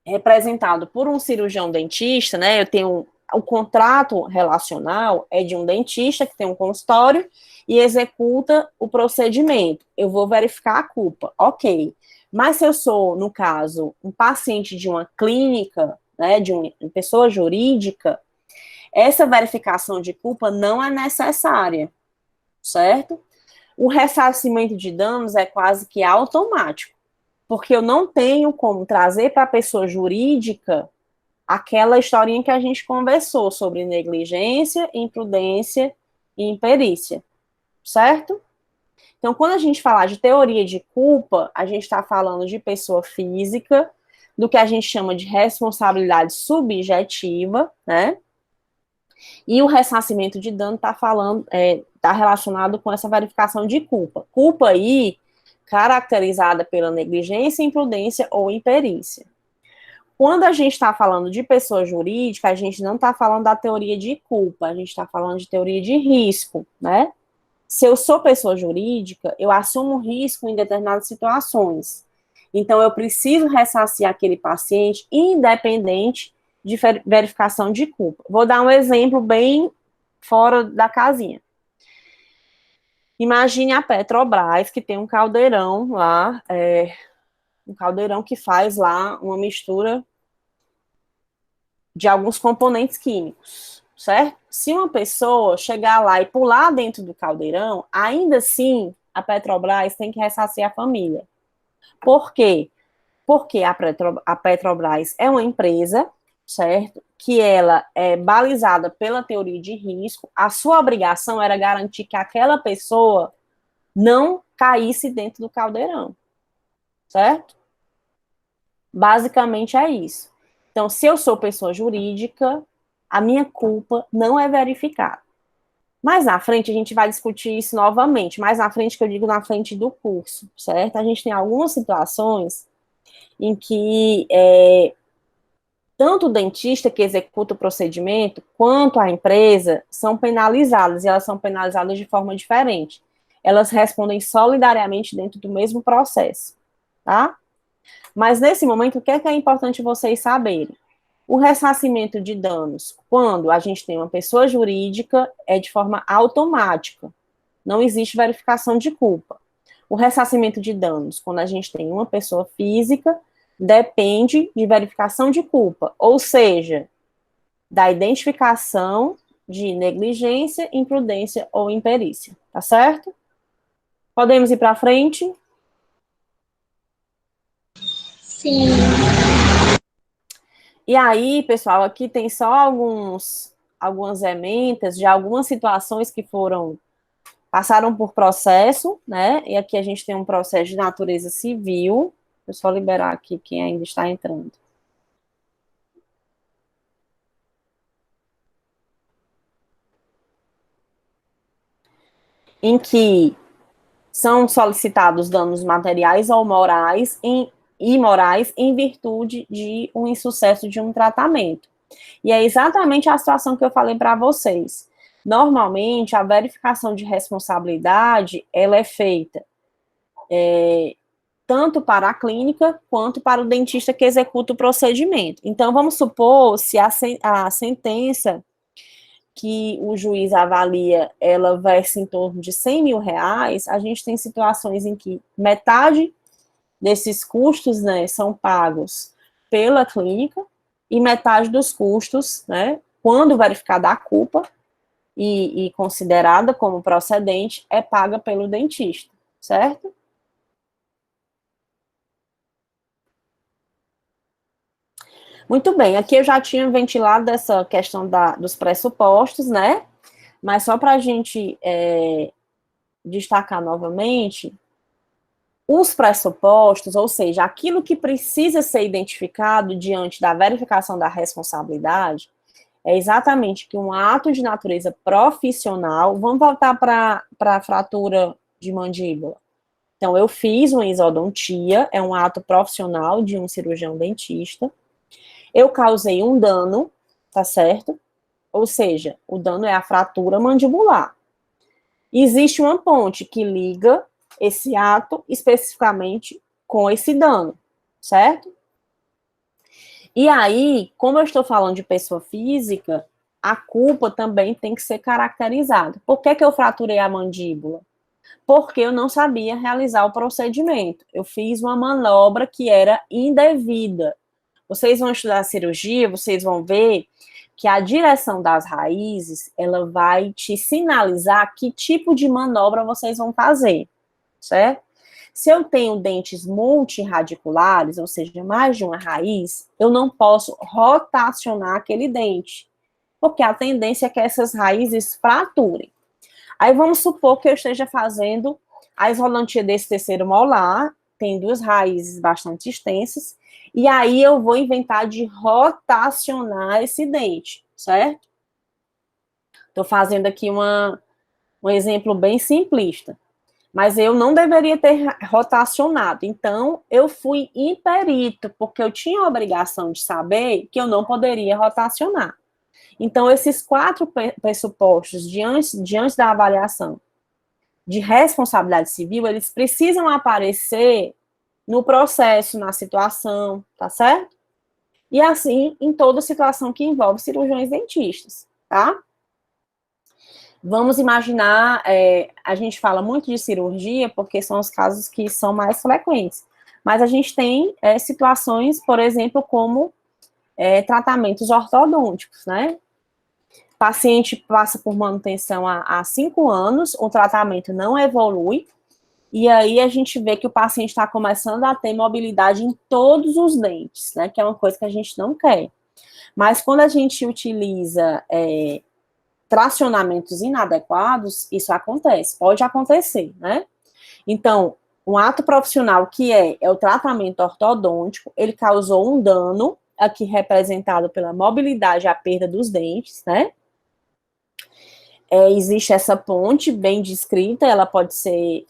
A: é representado por um cirurgião dentista, né? Eu tenho o contrato relacional é de um dentista que tem um consultório e executa o procedimento. Eu vou verificar a culpa, ok. Mas se eu sou, no caso, um paciente de uma clínica, né, de uma pessoa jurídica, essa verificação de culpa não é necessária, certo? O ressarcimento de danos é quase que automático, porque eu não tenho como trazer para a pessoa jurídica aquela historinha que a gente conversou sobre negligência, imprudência e imperícia, certo? Então, quando a gente falar de teoria de culpa, a gente está falando de pessoa física, do que a gente chama de responsabilidade subjetiva, né? E o ressarcimento de dano está relacionado com essa verificação de culpa. Culpa aí caracterizada pela negligência, imprudência ou imperícia. Quando a gente está falando de pessoa jurídica, a gente não está falando da teoria de culpa, a gente está falando de teoria de risco, né? Se eu sou pessoa jurídica, eu assumo risco em determinadas situações. Então, eu preciso ressarcir aquele paciente, independente de verificação de culpa. Vou dar um exemplo bem fora da casinha. Imagine a Petrobras, que tem um caldeirão lá, um caldeirão que faz lá uma mistura de alguns componentes químicos, certo? Se uma pessoa chegar lá e pular dentro do caldeirão, ainda assim, a Petrobras tem que ressarcir a família. Por quê? Porque a Petrobras é uma empresa, certo? Que ela é balizada pela teoria de risco. A sua obrigação era garantir que aquela pessoa não caísse dentro do caldeirão, certo? Basicamente é isso. Então, se eu sou pessoa jurídica, a minha culpa não é verificada. Mais na frente, a gente vai discutir isso novamente. Mais na frente, que eu digo na frente do curso, certo? A gente tem algumas situações em que tanto o dentista que executa o procedimento, quanto a empresa, são penalizadas, e elas são penalizadas de forma diferente. Elas respondem solidariamente dentro do mesmo processo, tá? Mas, nesse momento, o que é importante vocês saberem? O ressarcimento de danos, quando a gente tem uma pessoa jurídica, é de forma automática. Não existe verificação de culpa. O ressarcimento de danos, quando a gente tem uma pessoa física, depende de verificação de culpa, ou seja, da identificação de negligência, imprudência ou imperícia, tá certo? Podemos ir para frente?
B: Sim.
A: E aí, pessoal, aqui tem só algumas ementas de algumas situações que passaram por processo, né? E aqui a gente tem um processo de natureza civil. Deixa eu só liberar aqui quem ainda está entrando. Em que são solicitados danos materiais ou morais em virtude de um insucesso de um tratamento. E é exatamente a situação que eu falei para vocês. Normalmente, a verificação de responsabilidade, ela é feita tanto para a clínica, quanto para o dentista que executa o procedimento. Então, vamos supor, se a sentença que o juiz avalia, ela versa em torno de R$100 mil, a gente tem situações em que metade desses custos, né, são pagos pela clínica, e metade dos custos, né, quando verificada a culpa e considerada como procedente, é paga pelo dentista, certo? Muito bem, aqui eu já tinha ventilado essa questão dos pressupostos, né? Mas só para a gente destacar novamente, os pressupostos, ou seja, aquilo que precisa ser identificado diante da verificação da responsabilidade, é exatamente que um ato de natureza profissional, vamos voltar para a fratura de mandíbula. Então, eu fiz uma isodontia, é um ato profissional de um cirurgião dentista. Eu causei um dano, tá certo? Ou seja, o dano é a fratura mandibular. Existe uma ponte que liga esse ato especificamente com esse dano, certo? E aí, como eu estou falando de pessoa física, a culpa também tem que ser caracterizada. Por que eu fraturei a mandíbula? Porque eu não sabia realizar o procedimento. Eu fiz uma manobra que era indevida. Vocês vão estudar cirurgia, vocês vão ver que a direção das raízes, ela vai te sinalizar que tipo de manobra vocês vão fazer, certo? Se eu tenho dentes multirradiculares, ou seja, mais de uma raiz, eu não posso rotacionar aquele dente, porque a tendência é que essas raízes fraturem. Aí vamos supor que eu esteja fazendo a isodontia desse terceiro molar, tem duas raízes bastante extensas, e aí eu vou inventar de rotacionar esse dente, certo? Estou fazendo aqui um exemplo bem simplista. mas eu não deveria ter rotacionado. Então, eu fui imperito, porque eu tinha a obrigação de saber que eu não poderia rotacionar. Então, esses 4 pressupostos diante da avaliação de responsabilidade civil, eles precisam aparecer no processo, na situação, tá certo? E assim, em toda situação que envolve cirurgiões dentistas, tá? Vamos imaginar, a gente fala muito de cirurgia, porque são os casos que são mais frequentes, mas a gente tem situações, por exemplo, como tratamentos ortodônticos, né? O paciente passa por manutenção há 5 anos, o tratamento não evolui, e aí a gente vê que o paciente está começando a ter mobilidade em todos os dentes, né? Que é uma coisa que a gente não quer. Mas quando a gente utiliza tracionamentos inadequados, isso acontece, pode acontecer, né? Então, um ato profissional que é o tratamento ortodôntico, ele causou um dano, aqui representado pela mobilidade, a perda dos dentes, né? Existe essa ponte bem descrita, ela pode ser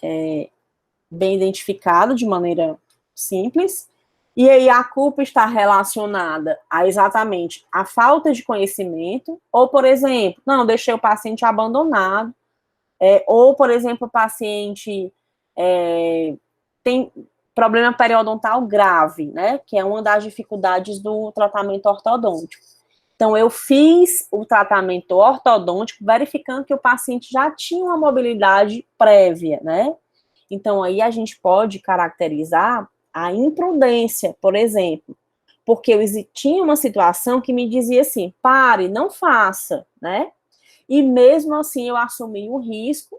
A: bem identificada de maneira simples, e aí a culpa está relacionada a exatamente a falta de conhecimento, ou, por exemplo, não, deixei o paciente abandonado, ou, por exemplo, o paciente tem problema periodontal grave, né, que é uma das dificuldades do tratamento ortodôntico. Então, eu fiz o tratamento ortodôntico verificando que o paciente já tinha uma mobilidade prévia, né? Então, aí a gente pode caracterizar a imprudência, por exemplo, porque eu tinha uma situação que me dizia assim, pare, não faça, né? E mesmo assim eu assumi o risco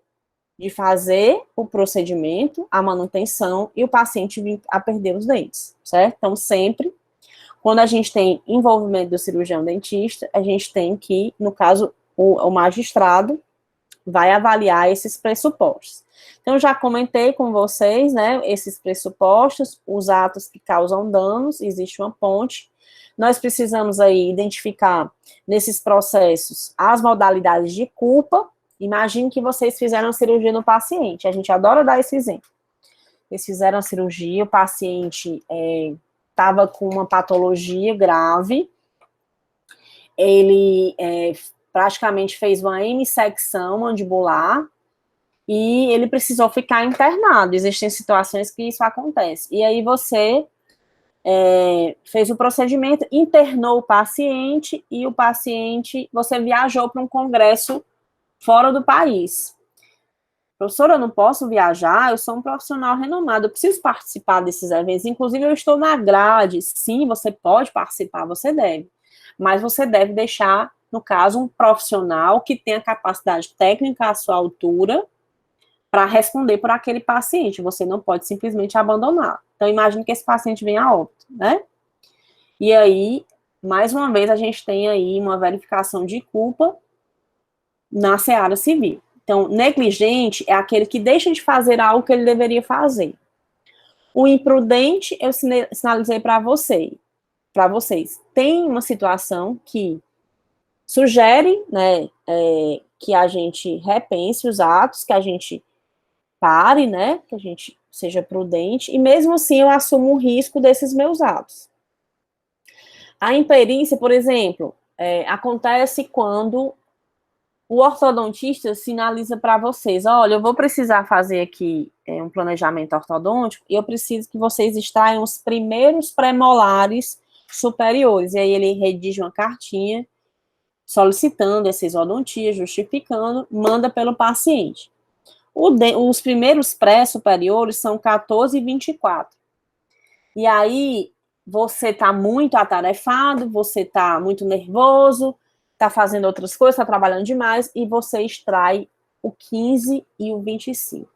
A: de fazer o procedimento, a manutenção, e o paciente vir a perder os dentes, certo? Então, sempre, quando a gente tem envolvimento do cirurgião dentista, a gente tem que, no caso, o magistrado vai avaliar esses pressupostos. Então, já comentei com vocês, né, esses pressupostos, os atos que causam danos, existe uma ponte. Nós precisamos aí identificar, nesses processos, as modalidades de culpa. Imagine que vocês fizeram cirurgia no paciente, a gente adora dar esse exemplo. Eles fizeram a cirurgia, o paciente estava com uma patologia grave, ele praticamente fez uma hemissecção mandibular, e ele precisou ficar internado. Existem situações que isso acontece. E aí você fez o procedimento, internou o paciente, e o paciente, você viajou para um congresso fora do país. Professora, eu não posso viajar, eu sou um profissional renomado, eu preciso participar desses eventos, inclusive eu estou na grade. Sim, você pode participar, você deve. Mas você deve deixar, no caso, um profissional que tenha capacidade técnica à sua altura, para responder por aquele paciente, você não pode simplesmente abandonar. Então, imagine que esse paciente venha a óbito, né? E aí, mais uma vez, a gente tem aí uma verificação de culpa na seara civil. Então, negligente é aquele que deixa de fazer algo que ele deveria fazer. O imprudente, eu sinalizei para vocês. Tem uma situação que sugere, né, que a gente repense os atos, que a gente pare, né, que a gente seja prudente, e mesmo assim eu assumo o risco desses meus atos. A imperícia, por exemplo, acontece quando o ortodontista sinaliza para vocês, olha, eu vou precisar fazer aqui um planejamento ortodôntico, e eu preciso que vocês extraiam os primeiros premolares superiores, e aí ele redige uma cartinha solicitando essa exodontia, justificando, manda pelo paciente. Os primeiros pré-superiores são 14 e 24. E aí, você está muito atarefado, você está muito nervoso, está fazendo outras coisas, está trabalhando demais, e você extrai o 15 e o 25.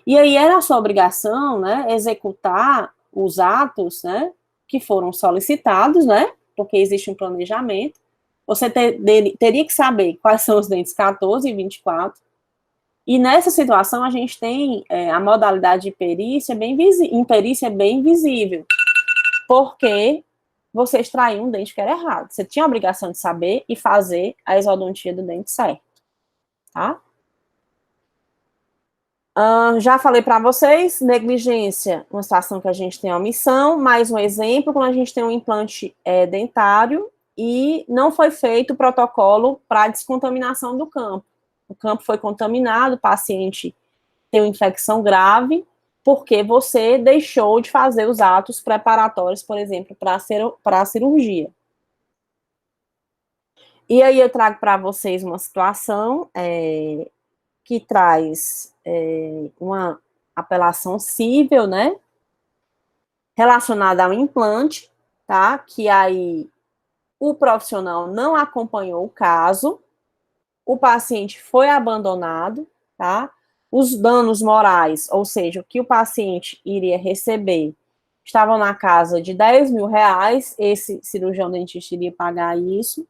A: E aí, era a sua obrigação, né, executar os atos, né, que foram solicitados, né, porque existe um planejamento. Você teria que saber quais são os dentes 14 e 24, e nessa situação a gente tem a modalidade de perícia bem visível, porque você extraiu um dente que era errado. Você tinha a obrigação de saber e fazer a exodontia do dente certo, tá? Já falei para vocês, negligência, uma situação que a gente tem omissão, mais um exemplo, quando a gente tem um implante dentário e não foi feito o protocolo para descontaminação do campo. O campo foi contaminado, o paciente tem uma infecção grave, porque você deixou de fazer os atos preparatórios, por exemplo, para a cirurgia. E aí eu trago para vocês uma situação que traz uma apelação cível, né, relacionada ao implante, tá, que aí o profissional não acompanhou o caso, o paciente foi abandonado, tá, os danos morais, ou seja, o que o paciente iria receber, estavam na casa de R$10.000, esse cirurgião dentista iria pagar isso.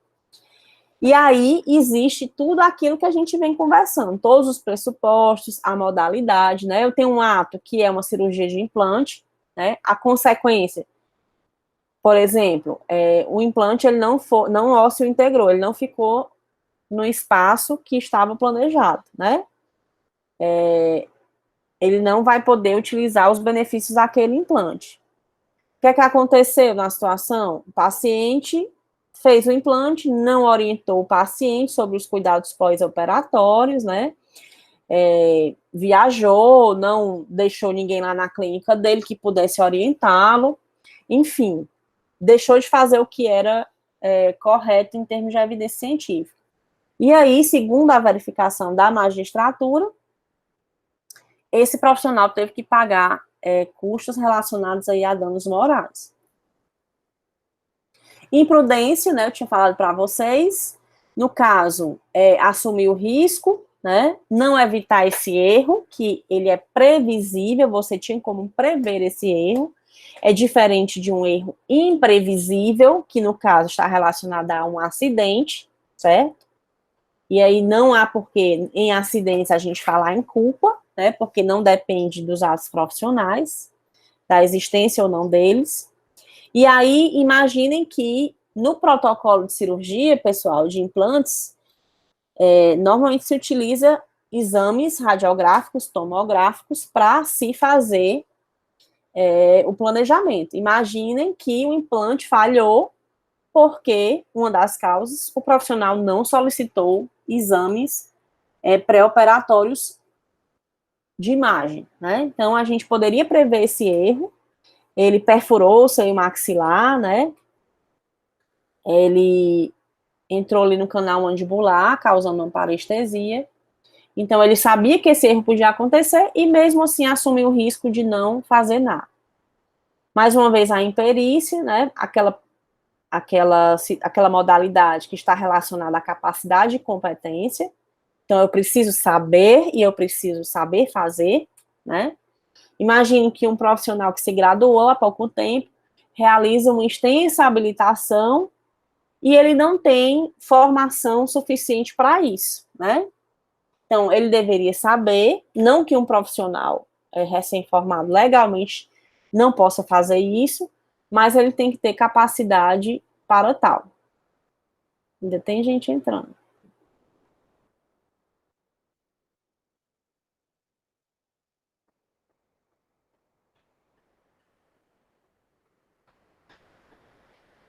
A: E aí existe tudo aquilo que a gente vem conversando, todos os pressupostos, a modalidade, né? Eu tenho um ato que é uma cirurgia de implante, né? A consequência, por exemplo, o implante ele não ósseo integrou, ele não ficou no espaço que estava planejado, né? Ele não vai poder utilizar os benefícios daquele implante. O que é que aconteceu na situação? O paciente fez o implante, não orientou o paciente sobre os cuidados pós-operatórios, né? Viajou, não deixou ninguém lá na clínica dele que pudesse orientá-lo, enfim, deixou de fazer o que era correto em termos de evidência científica. E aí, segundo a verificação da magistratura, esse profissional teve que pagar custos relacionados aí a danos morais. Imprudência, né, eu tinha falado para vocês, no caso, assumir o risco, né, não evitar esse erro, que ele é previsível, você tinha como prever esse erro, é diferente de um erro imprevisível, que no caso está relacionado a um acidente, certo? E aí não há porquê em acidentes a gente falar em culpa, né, porque não depende dos atos profissionais, da existência ou não deles. E aí, imaginem que no protocolo de cirurgia, pessoal, de implantes, normalmente se utiliza exames radiográficos, tomográficos, para se fazer o planejamento. Imaginem que o implante falhou porque, uma das causas, o profissional não solicitou exames pré-operatórios de imagem, né? Então, a gente poderia prever esse erro. Ele perfurou o seio maxilar, né? Ele entrou ali no canal mandibular, causando uma parestesia. Então, ele sabia que esse erro podia acontecer e, mesmo assim, assumiu o risco de não fazer nada. Mais uma vez, a imperícia, né? Aquela modalidade que está relacionada à capacidade e competência. Então, eu preciso saber e eu preciso saber fazer, né? Imagine que um profissional que se graduou há pouco tempo realiza uma extensa habilitação e ele não tem formação suficiente para isso, né? Então, ele deveria saber, não que um profissional recém-formado legalmente não possa fazer isso, mas ele tem que ter capacidade para tal. Ainda tem gente entrando.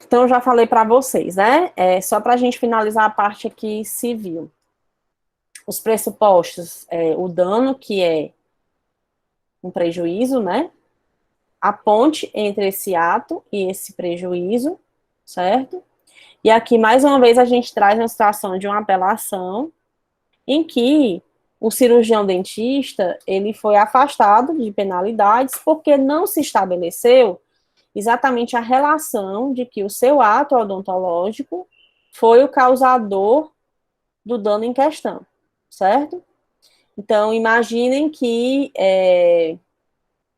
A: Então, eu já falei para vocês, né? Só para a gente finalizar a parte aqui civil. Os pressupostos, o dano, que é um prejuízo, né? A ponte entre esse ato e esse prejuízo, certo? E aqui, mais uma vez, a gente traz uma situação de uma apelação em que o cirurgião dentista, ele foi afastado de penalidades porque não se estabeleceu exatamente a relação de que o seu ato odontológico foi o causador do dano em questão, certo? Então, imaginem que,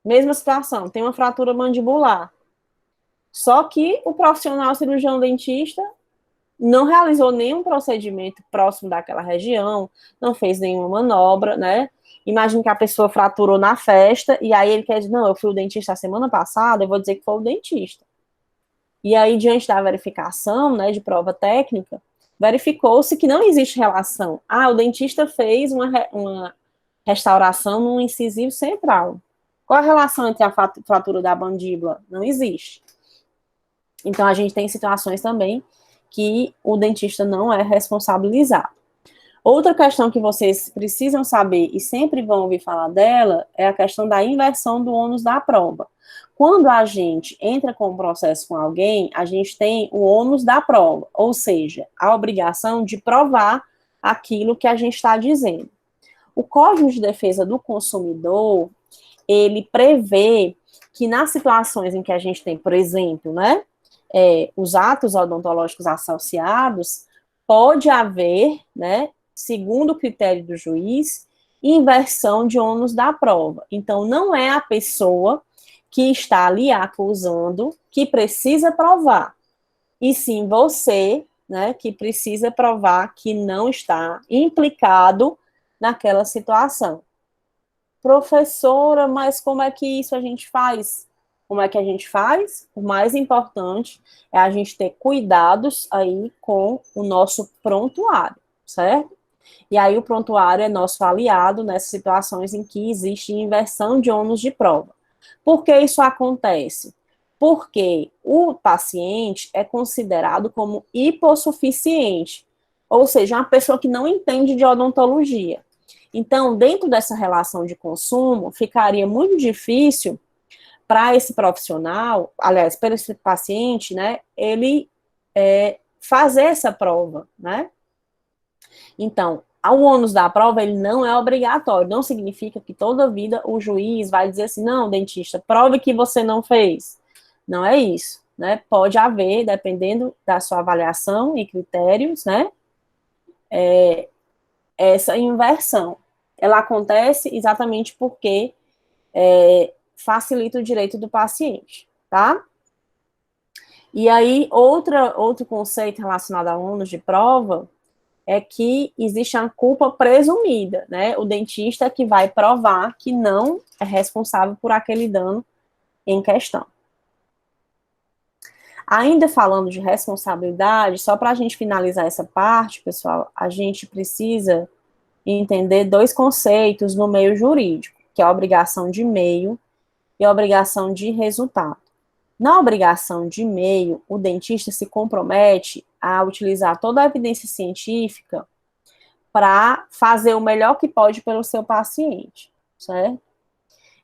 A: mesma situação, tem uma fratura mandibular, só que o profissional cirurgião dentista não realizou nenhum procedimento próximo daquela região, não fez nenhuma manobra, né? Imagina que a pessoa fraturou na festa, e aí ele quer dizer, não, eu fui o dentista a semana passada, eu vou dizer que foi o dentista. E aí, diante da verificação, né, de prova técnica, verificou-se que não existe relação. O dentista fez uma restauração no incisivo central. Qual a relação entre a fratura da mandíbula? Não existe. Então, a gente tem situações também que o dentista não é responsabilizado. Outra questão que vocês precisam saber e sempre vão ouvir falar dela é a questão da inversão do ônus da prova. Quando a gente entra com um processo com alguém, a gente tem o ônus da prova, ou seja, a obrigação de provar aquilo que a gente está dizendo. O Código de Defesa do Consumidor, ele prevê que nas situações em que a gente tem, por exemplo, né, os atos odontológicos associados, pode haver, né, segundo o critério do juiz, inversão de ônus da prova. Então, não é a pessoa que está ali acusando que precisa provar, e sim você, né, que precisa provar que não está implicado naquela situação. Professora, mas como é que isso a gente faz? Como é que a gente faz? O mais importante é a gente ter cuidados aí com o nosso prontuário, certo? E aí o prontuário é nosso aliado nessas situações em que existe inversão de ônus de prova. Por que isso acontece? Porque o paciente é considerado como hipossuficiente, ou seja, uma pessoa que não entende de odontologia. Então, dentro dessa relação de consumo, ficaria muito difícil para esse profissional, aliás, para esse paciente, né, ele fazer essa prova, né? Então, o ônus da prova, ele não é obrigatório, não significa que toda vida o juiz vai dizer assim, não, dentista, prove que você não fez. Não é isso, né? Pode haver, dependendo da sua avaliação e critérios, né, essa inversão. Ela acontece exatamente porque facilita o direito do paciente, tá? E aí, outro conceito relacionado a ônus de prova é que existe a culpa presumida, né? O dentista que vai provar que não é responsável por aquele dano em questão. Ainda falando de responsabilidade, só para a gente finalizar essa parte, pessoal, a gente precisa entender dois conceitos no meio jurídico, que é a obrigação de meio e a obrigação de resultado. Na obrigação de meio, o dentista se compromete a utilizar toda a evidência científica para fazer o melhor que pode pelo seu paciente, certo?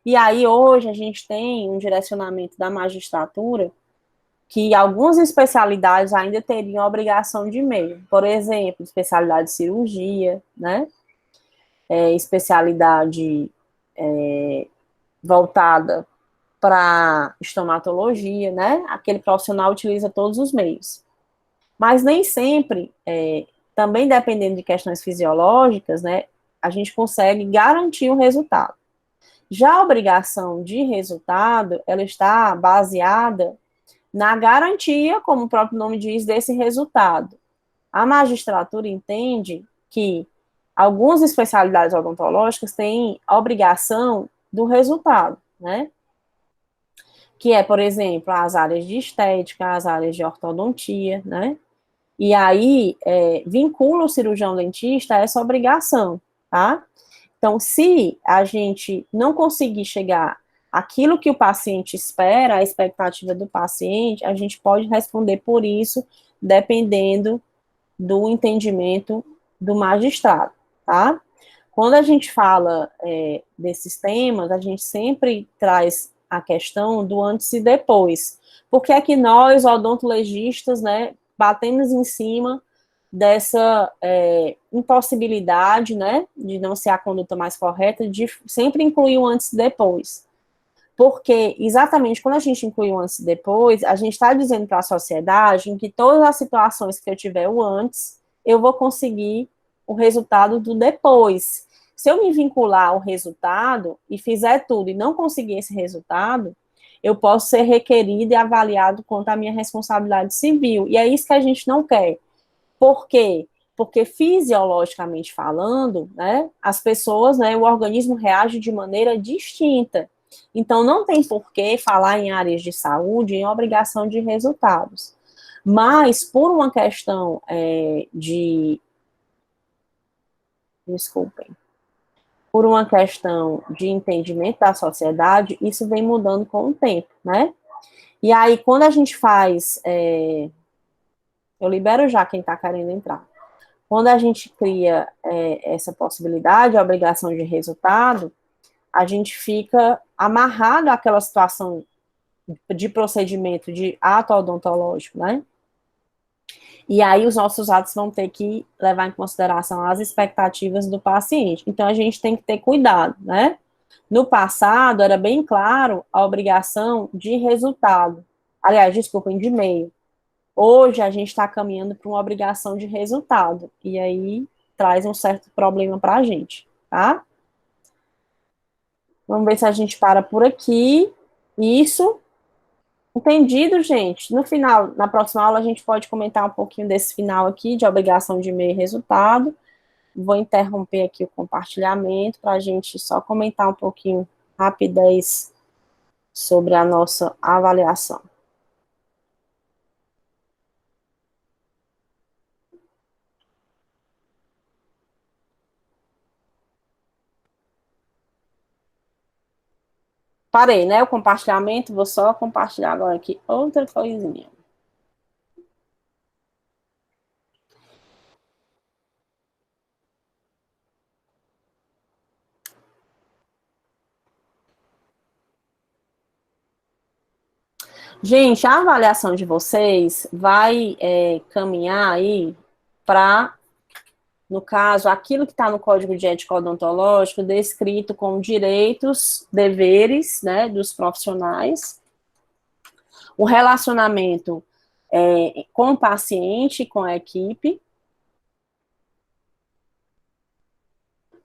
A: E aí, hoje, a gente tem um direcionamento da magistratura que algumas especialidades ainda teriam obrigação de meio. Por exemplo, especialidade de cirurgia, né? Especialidade voltada para estomatologia, né? Aquele profissional utiliza todos os meios. Mas nem sempre, também dependendo de questões fisiológicas, né, a gente consegue garantir o resultado. Já a obrigação de resultado, ela está baseada na garantia, como o próprio nome diz, desse resultado. A magistratura entende que algumas especialidades odontológicas têm a obrigação do resultado, né? Que é, por exemplo, as áreas de estética, as áreas de ortodontia, né? E aí, vincula o cirurgião dentista a essa obrigação, tá? Então, se a gente não conseguir chegar àquilo que o paciente espera, a expectativa do paciente, a gente pode responder por isso, dependendo do entendimento do magistrado, tá? Quando a gente fala desses temas, a gente sempre traz a questão do antes e depois. Porque é que nós, odontologistas, né, batemos em cima dessa impossibilidade, né, de não ser a conduta mais correta, de sempre incluir o antes e depois. Porque, exatamente, quando a gente inclui o antes e depois, a gente está dizendo para a sociedade em que todas as situações que eu tiver o antes, eu vou conseguir o resultado do depois. Se eu me vincular ao resultado e fizer tudo e não conseguir esse resultado, eu posso ser requerido e avaliado quanto à minha responsabilidade civil. E é isso que a gente não quer. Por quê? Porque fisiologicamente falando, né, as pessoas, né, o organismo reage de maneira distinta. Então, não tem por que falar em áreas de saúde em obrigação de resultados. Mas, por uma questão desculpem. por uma questão de entendimento da sociedade, isso vem mudando com o tempo, né? E aí, quando a gente faz... eu libero já quem está querendo entrar. Quando a gente cria essa possibilidade, a obrigação de resultado, a gente fica amarrado àquela situação de procedimento de ato odontológico, né? E aí os nossos atos vão ter que levar em consideração as expectativas do paciente. Então, a gente tem que ter cuidado, né? No passado, era bem claro a obrigação de resultado. Aliás, desculpem, de meio. Hoje, a gente está caminhando para uma obrigação de resultado. E aí, traz um certo problema para a gente, tá? Vamos ver se a gente para por aqui. Isso. Entendido, gente? No final, na próxima aula, a gente pode comentar um pouquinho desse final aqui, de obrigação de meio e resultado. Vou interromper aqui o compartilhamento para a gente só comentar um pouquinho, rapidez, sobre a nossa avaliação. Parei, né, o compartilhamento, vou só compartilhar agora aqui outra coisinha. Gente, a avaliação de vocês vai caminhar aí para, no caso, aquilo que está no Código de Ética Odontológico, descrito como direitos, deveres, né, dos profissionais, o relacionamento com o paciente, com a equipe,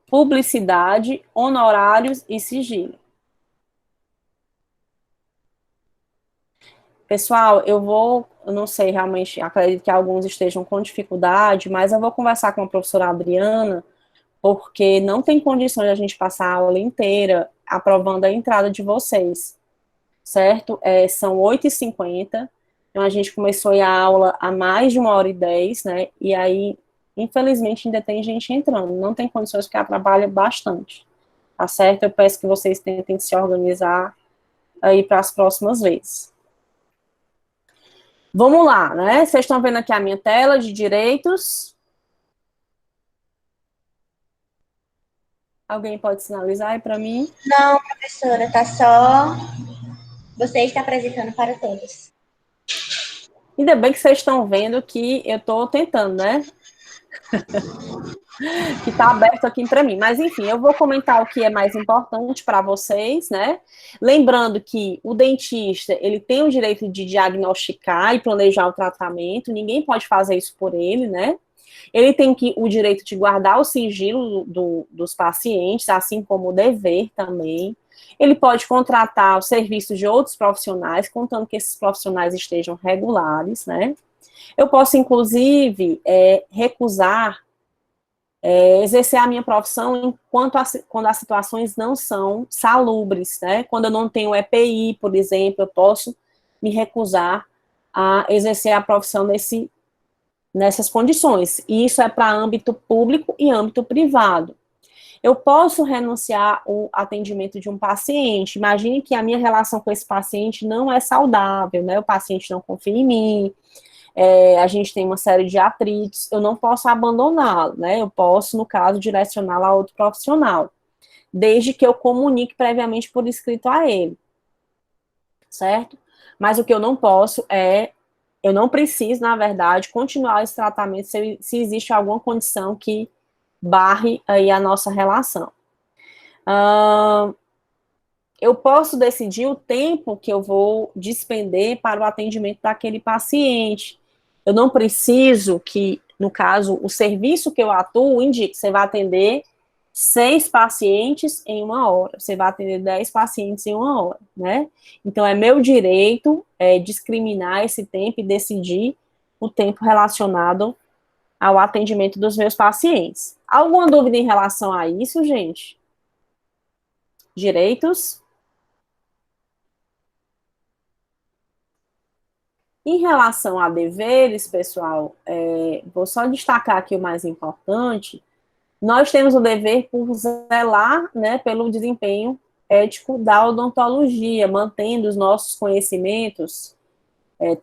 A: publicidade, honorários e sigilo. Pessoal, eu não sei realmente, acredito que alguns estejam com dificuldade, mas eu vou conversar com a professora Adriana, porque não tem condições de a gente passar a aula inteira aprovando a entrada de vocês, certo? São 8h50, então a gente começou a aula há mais de 1h10, né? E aí, infelizmente, ainda tem gente entrando, não tem condições porque ela trabalha bastante, tá certo? Eu peço que vocês tentem se organizar aí para as próximas vezes. Vamos lá, né? Vocês estão vendo aqui a minha tela de direitos? Alguém pode sinalizar aí para mim?
B: Não, professora, tá só... Você está apresentando para todos.
A: Ainda bem que vocês estão vendo que eu estou tentando, né? Que está aberto aqui para mim. Mas, enfim, eu vou comentar o que é mais importante para vocês, né? Lembrando que o dentista, ele tem o direito de diagnosticar e planejar o tratamento, ninguém pode fazer isso por ele, né? Ele tem o direito de guardar o sigilo dos pacientes, assim como o dever também. Ele pode contratar o serviço de outros profissionais, contando que esses profissionais estejam regulares, né? Eu posso, inclusive, recusar exercer a minha profissão quando as situações não são salubres, né? Quando eu não tenho EPI, por exemplo, eu posso me recusar a exercer a profissão nessas condições. E isso é para âmbito público e âmbito privado. Eu posso renunciar ao atendimento de um paciente. Imagine que a minha relação com esse paciente não é saudável, né? O paciente não confia em mim, a gente tem uma série de atritos, eu não posso abandoná-lo, né? Eu posso, no caso, direcioná-lo a outro profissional, desde que eu comunique previamente por escrito a ele, certo? Mas o que eu não posso eu não preciso, na verdade, continuar esse tratamento se existe alguma condição que barre aí a nossa relação. Eu posso decidir o tempo que eu vou despender para o atendimento daquele paciente. Eu não preciso que, no caso, o serviço que eu atuo indique, você vai atender 6 pacientes em 1 hora, você vai atender 10 pacientes em 1 hora, né? Então, é meu direito discriminar esse tempo e decidir o tempo relacionado ao atendimento dos meus pacientes. Alguma dúvida em relação a isso, gente? Direitos? Em relação a deveres, pessoal, vou só destacar aqui o mais importante, Nós temos o dever por zelar, né, pelo desempenho ético da odontologia, mantendo os nossos conhecimentos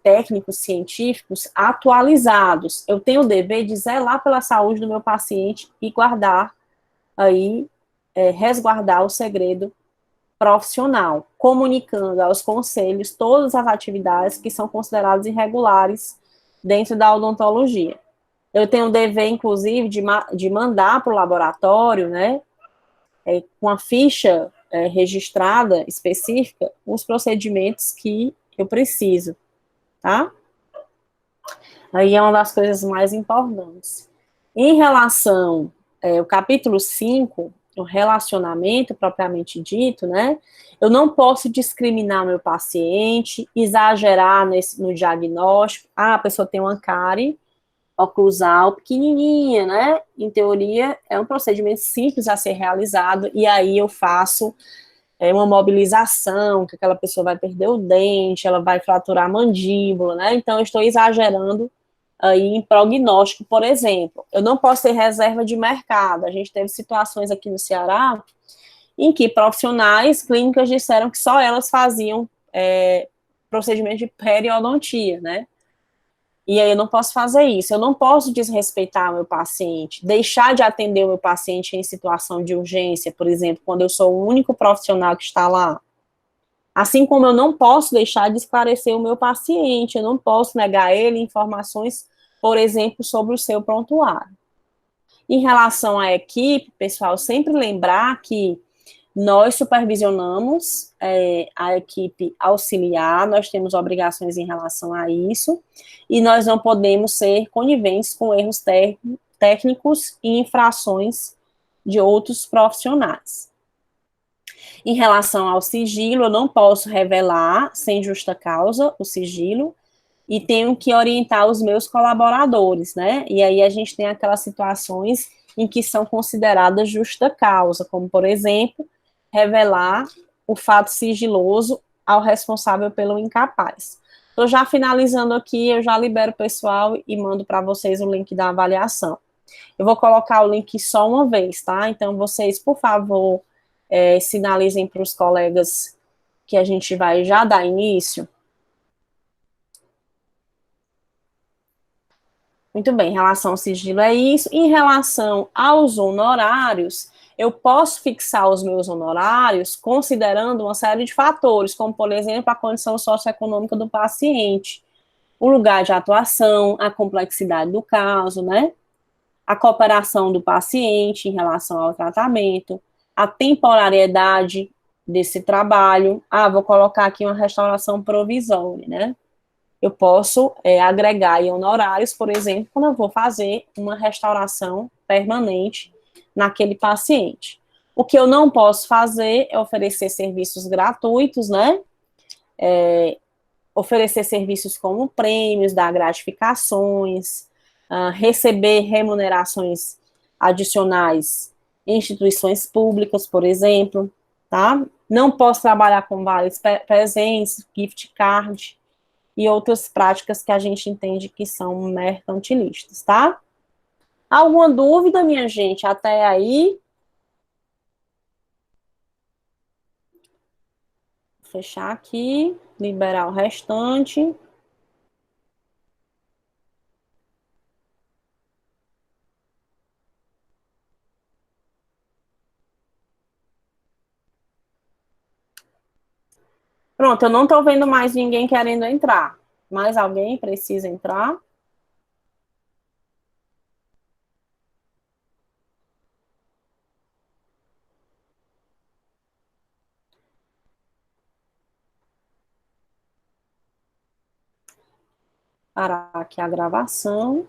A: técnicos, científicos atualizados. Eu tenho o dever de zelar pela saúde do meu paciente e guardar aí, resguardar o segredo profissional, comunicando aos conselhos todas as atividades que são consideradas irregulares dentro da odontologia. Eu tenho o dever, inclusive, de mandar para o laboratório, né, com a ficha registrada específica, os procedimentos que eu preciso, tá? Aí é uma das coisas mais importantes. Em relação ao capítulo 5, o relacionamento propriamente dito, né? Eu não posso discriminar meu paciente, exagerar no diagnóstico. Ah, a pessoa tem uma cárie oclusal pequenininha, né? Em teoria, é um procedimento simples a ser realizado, e aí eu faço uma mobilização, que aquela pessoa vai perder o dente, ela vai fraturar a mandíbula, né? Então, eu estou exagerando aí em prognóstico, por exemplo. Eu não posso ter reserva de mercado. A gente teve situações aqui no Ceará em que profissionais clínicas disseram que só elas faziam procedimento de periodontia, né? E aí eu não posso fazer isso. Eu não posso desrespeitar o meu paciente, deixar de atender o meu paciente em situação de urgência, por exemplo, quando eu sou o único profissional que está lá. Assim como eu não posso deixar de esclarecer o meu paciente, eu não posso negar a ele informações, por exemplo, sobre o seu prontuário. Em relação à equipe, pessoal, sempre lembrar que nós supervisionamos a equipe auxiliar, nós temos obrigações em relação a isso, e nós não podemos ser coniventes com erros técnicos e infrações de outros profissionais. Em relação ao sigilo, eu não posso revelar, sem justa causa, o sigilo, e tenho que orientar os meus colaboradores, né? E aí a gente tem aquelas situações em que são consideradas justa causa, como, por exemplo, revelar o fato sigiloso ao responsável pelo incapaz. Estou já finalizando aqui, eu já libero o pessoal e mando para vocês o link da avaliação. Eu vou colocar o link só uma vez, tá? Então, vocês, por favor, sinalizem para os colegas que a gente vai já dar início. Muito bem, em relação ao sigilo é isso. Em relação aos honorários, eu posso fixar os meus honorários considerando uma série de fatores, como, por exemplo, a condição socioeconômica do paciente, o lugar de atuação, a complexidade do caso, né? A cooperação do paciente em relação ao tratamento, a temporariedade desse trabalho. Ah, vou colocar aqui uma restauração provisória, né? Eu posso agregar em honorários, por exemplo, quando eu vou fazer uma restauração permanente naquele paciente. O que eu não posso fazer é oferecer serviços gratuitos, né? Oferecer serviços como prêmios, dar gratificações, receber remunerações adicionais em instituições públicas, por exemplo, tá? Não posso trabalhar com vales presentes, gift card, e outras práticas que a gente entende que são mercantilistas, tá? Alguma dúvida, minha gente, até aí? Vou fechar aqui, liberar o restante. Pronto, eu não estou vendo mais ninguém querendo entrar. Mais alguém precisa entrar? Parar aqui a gravação.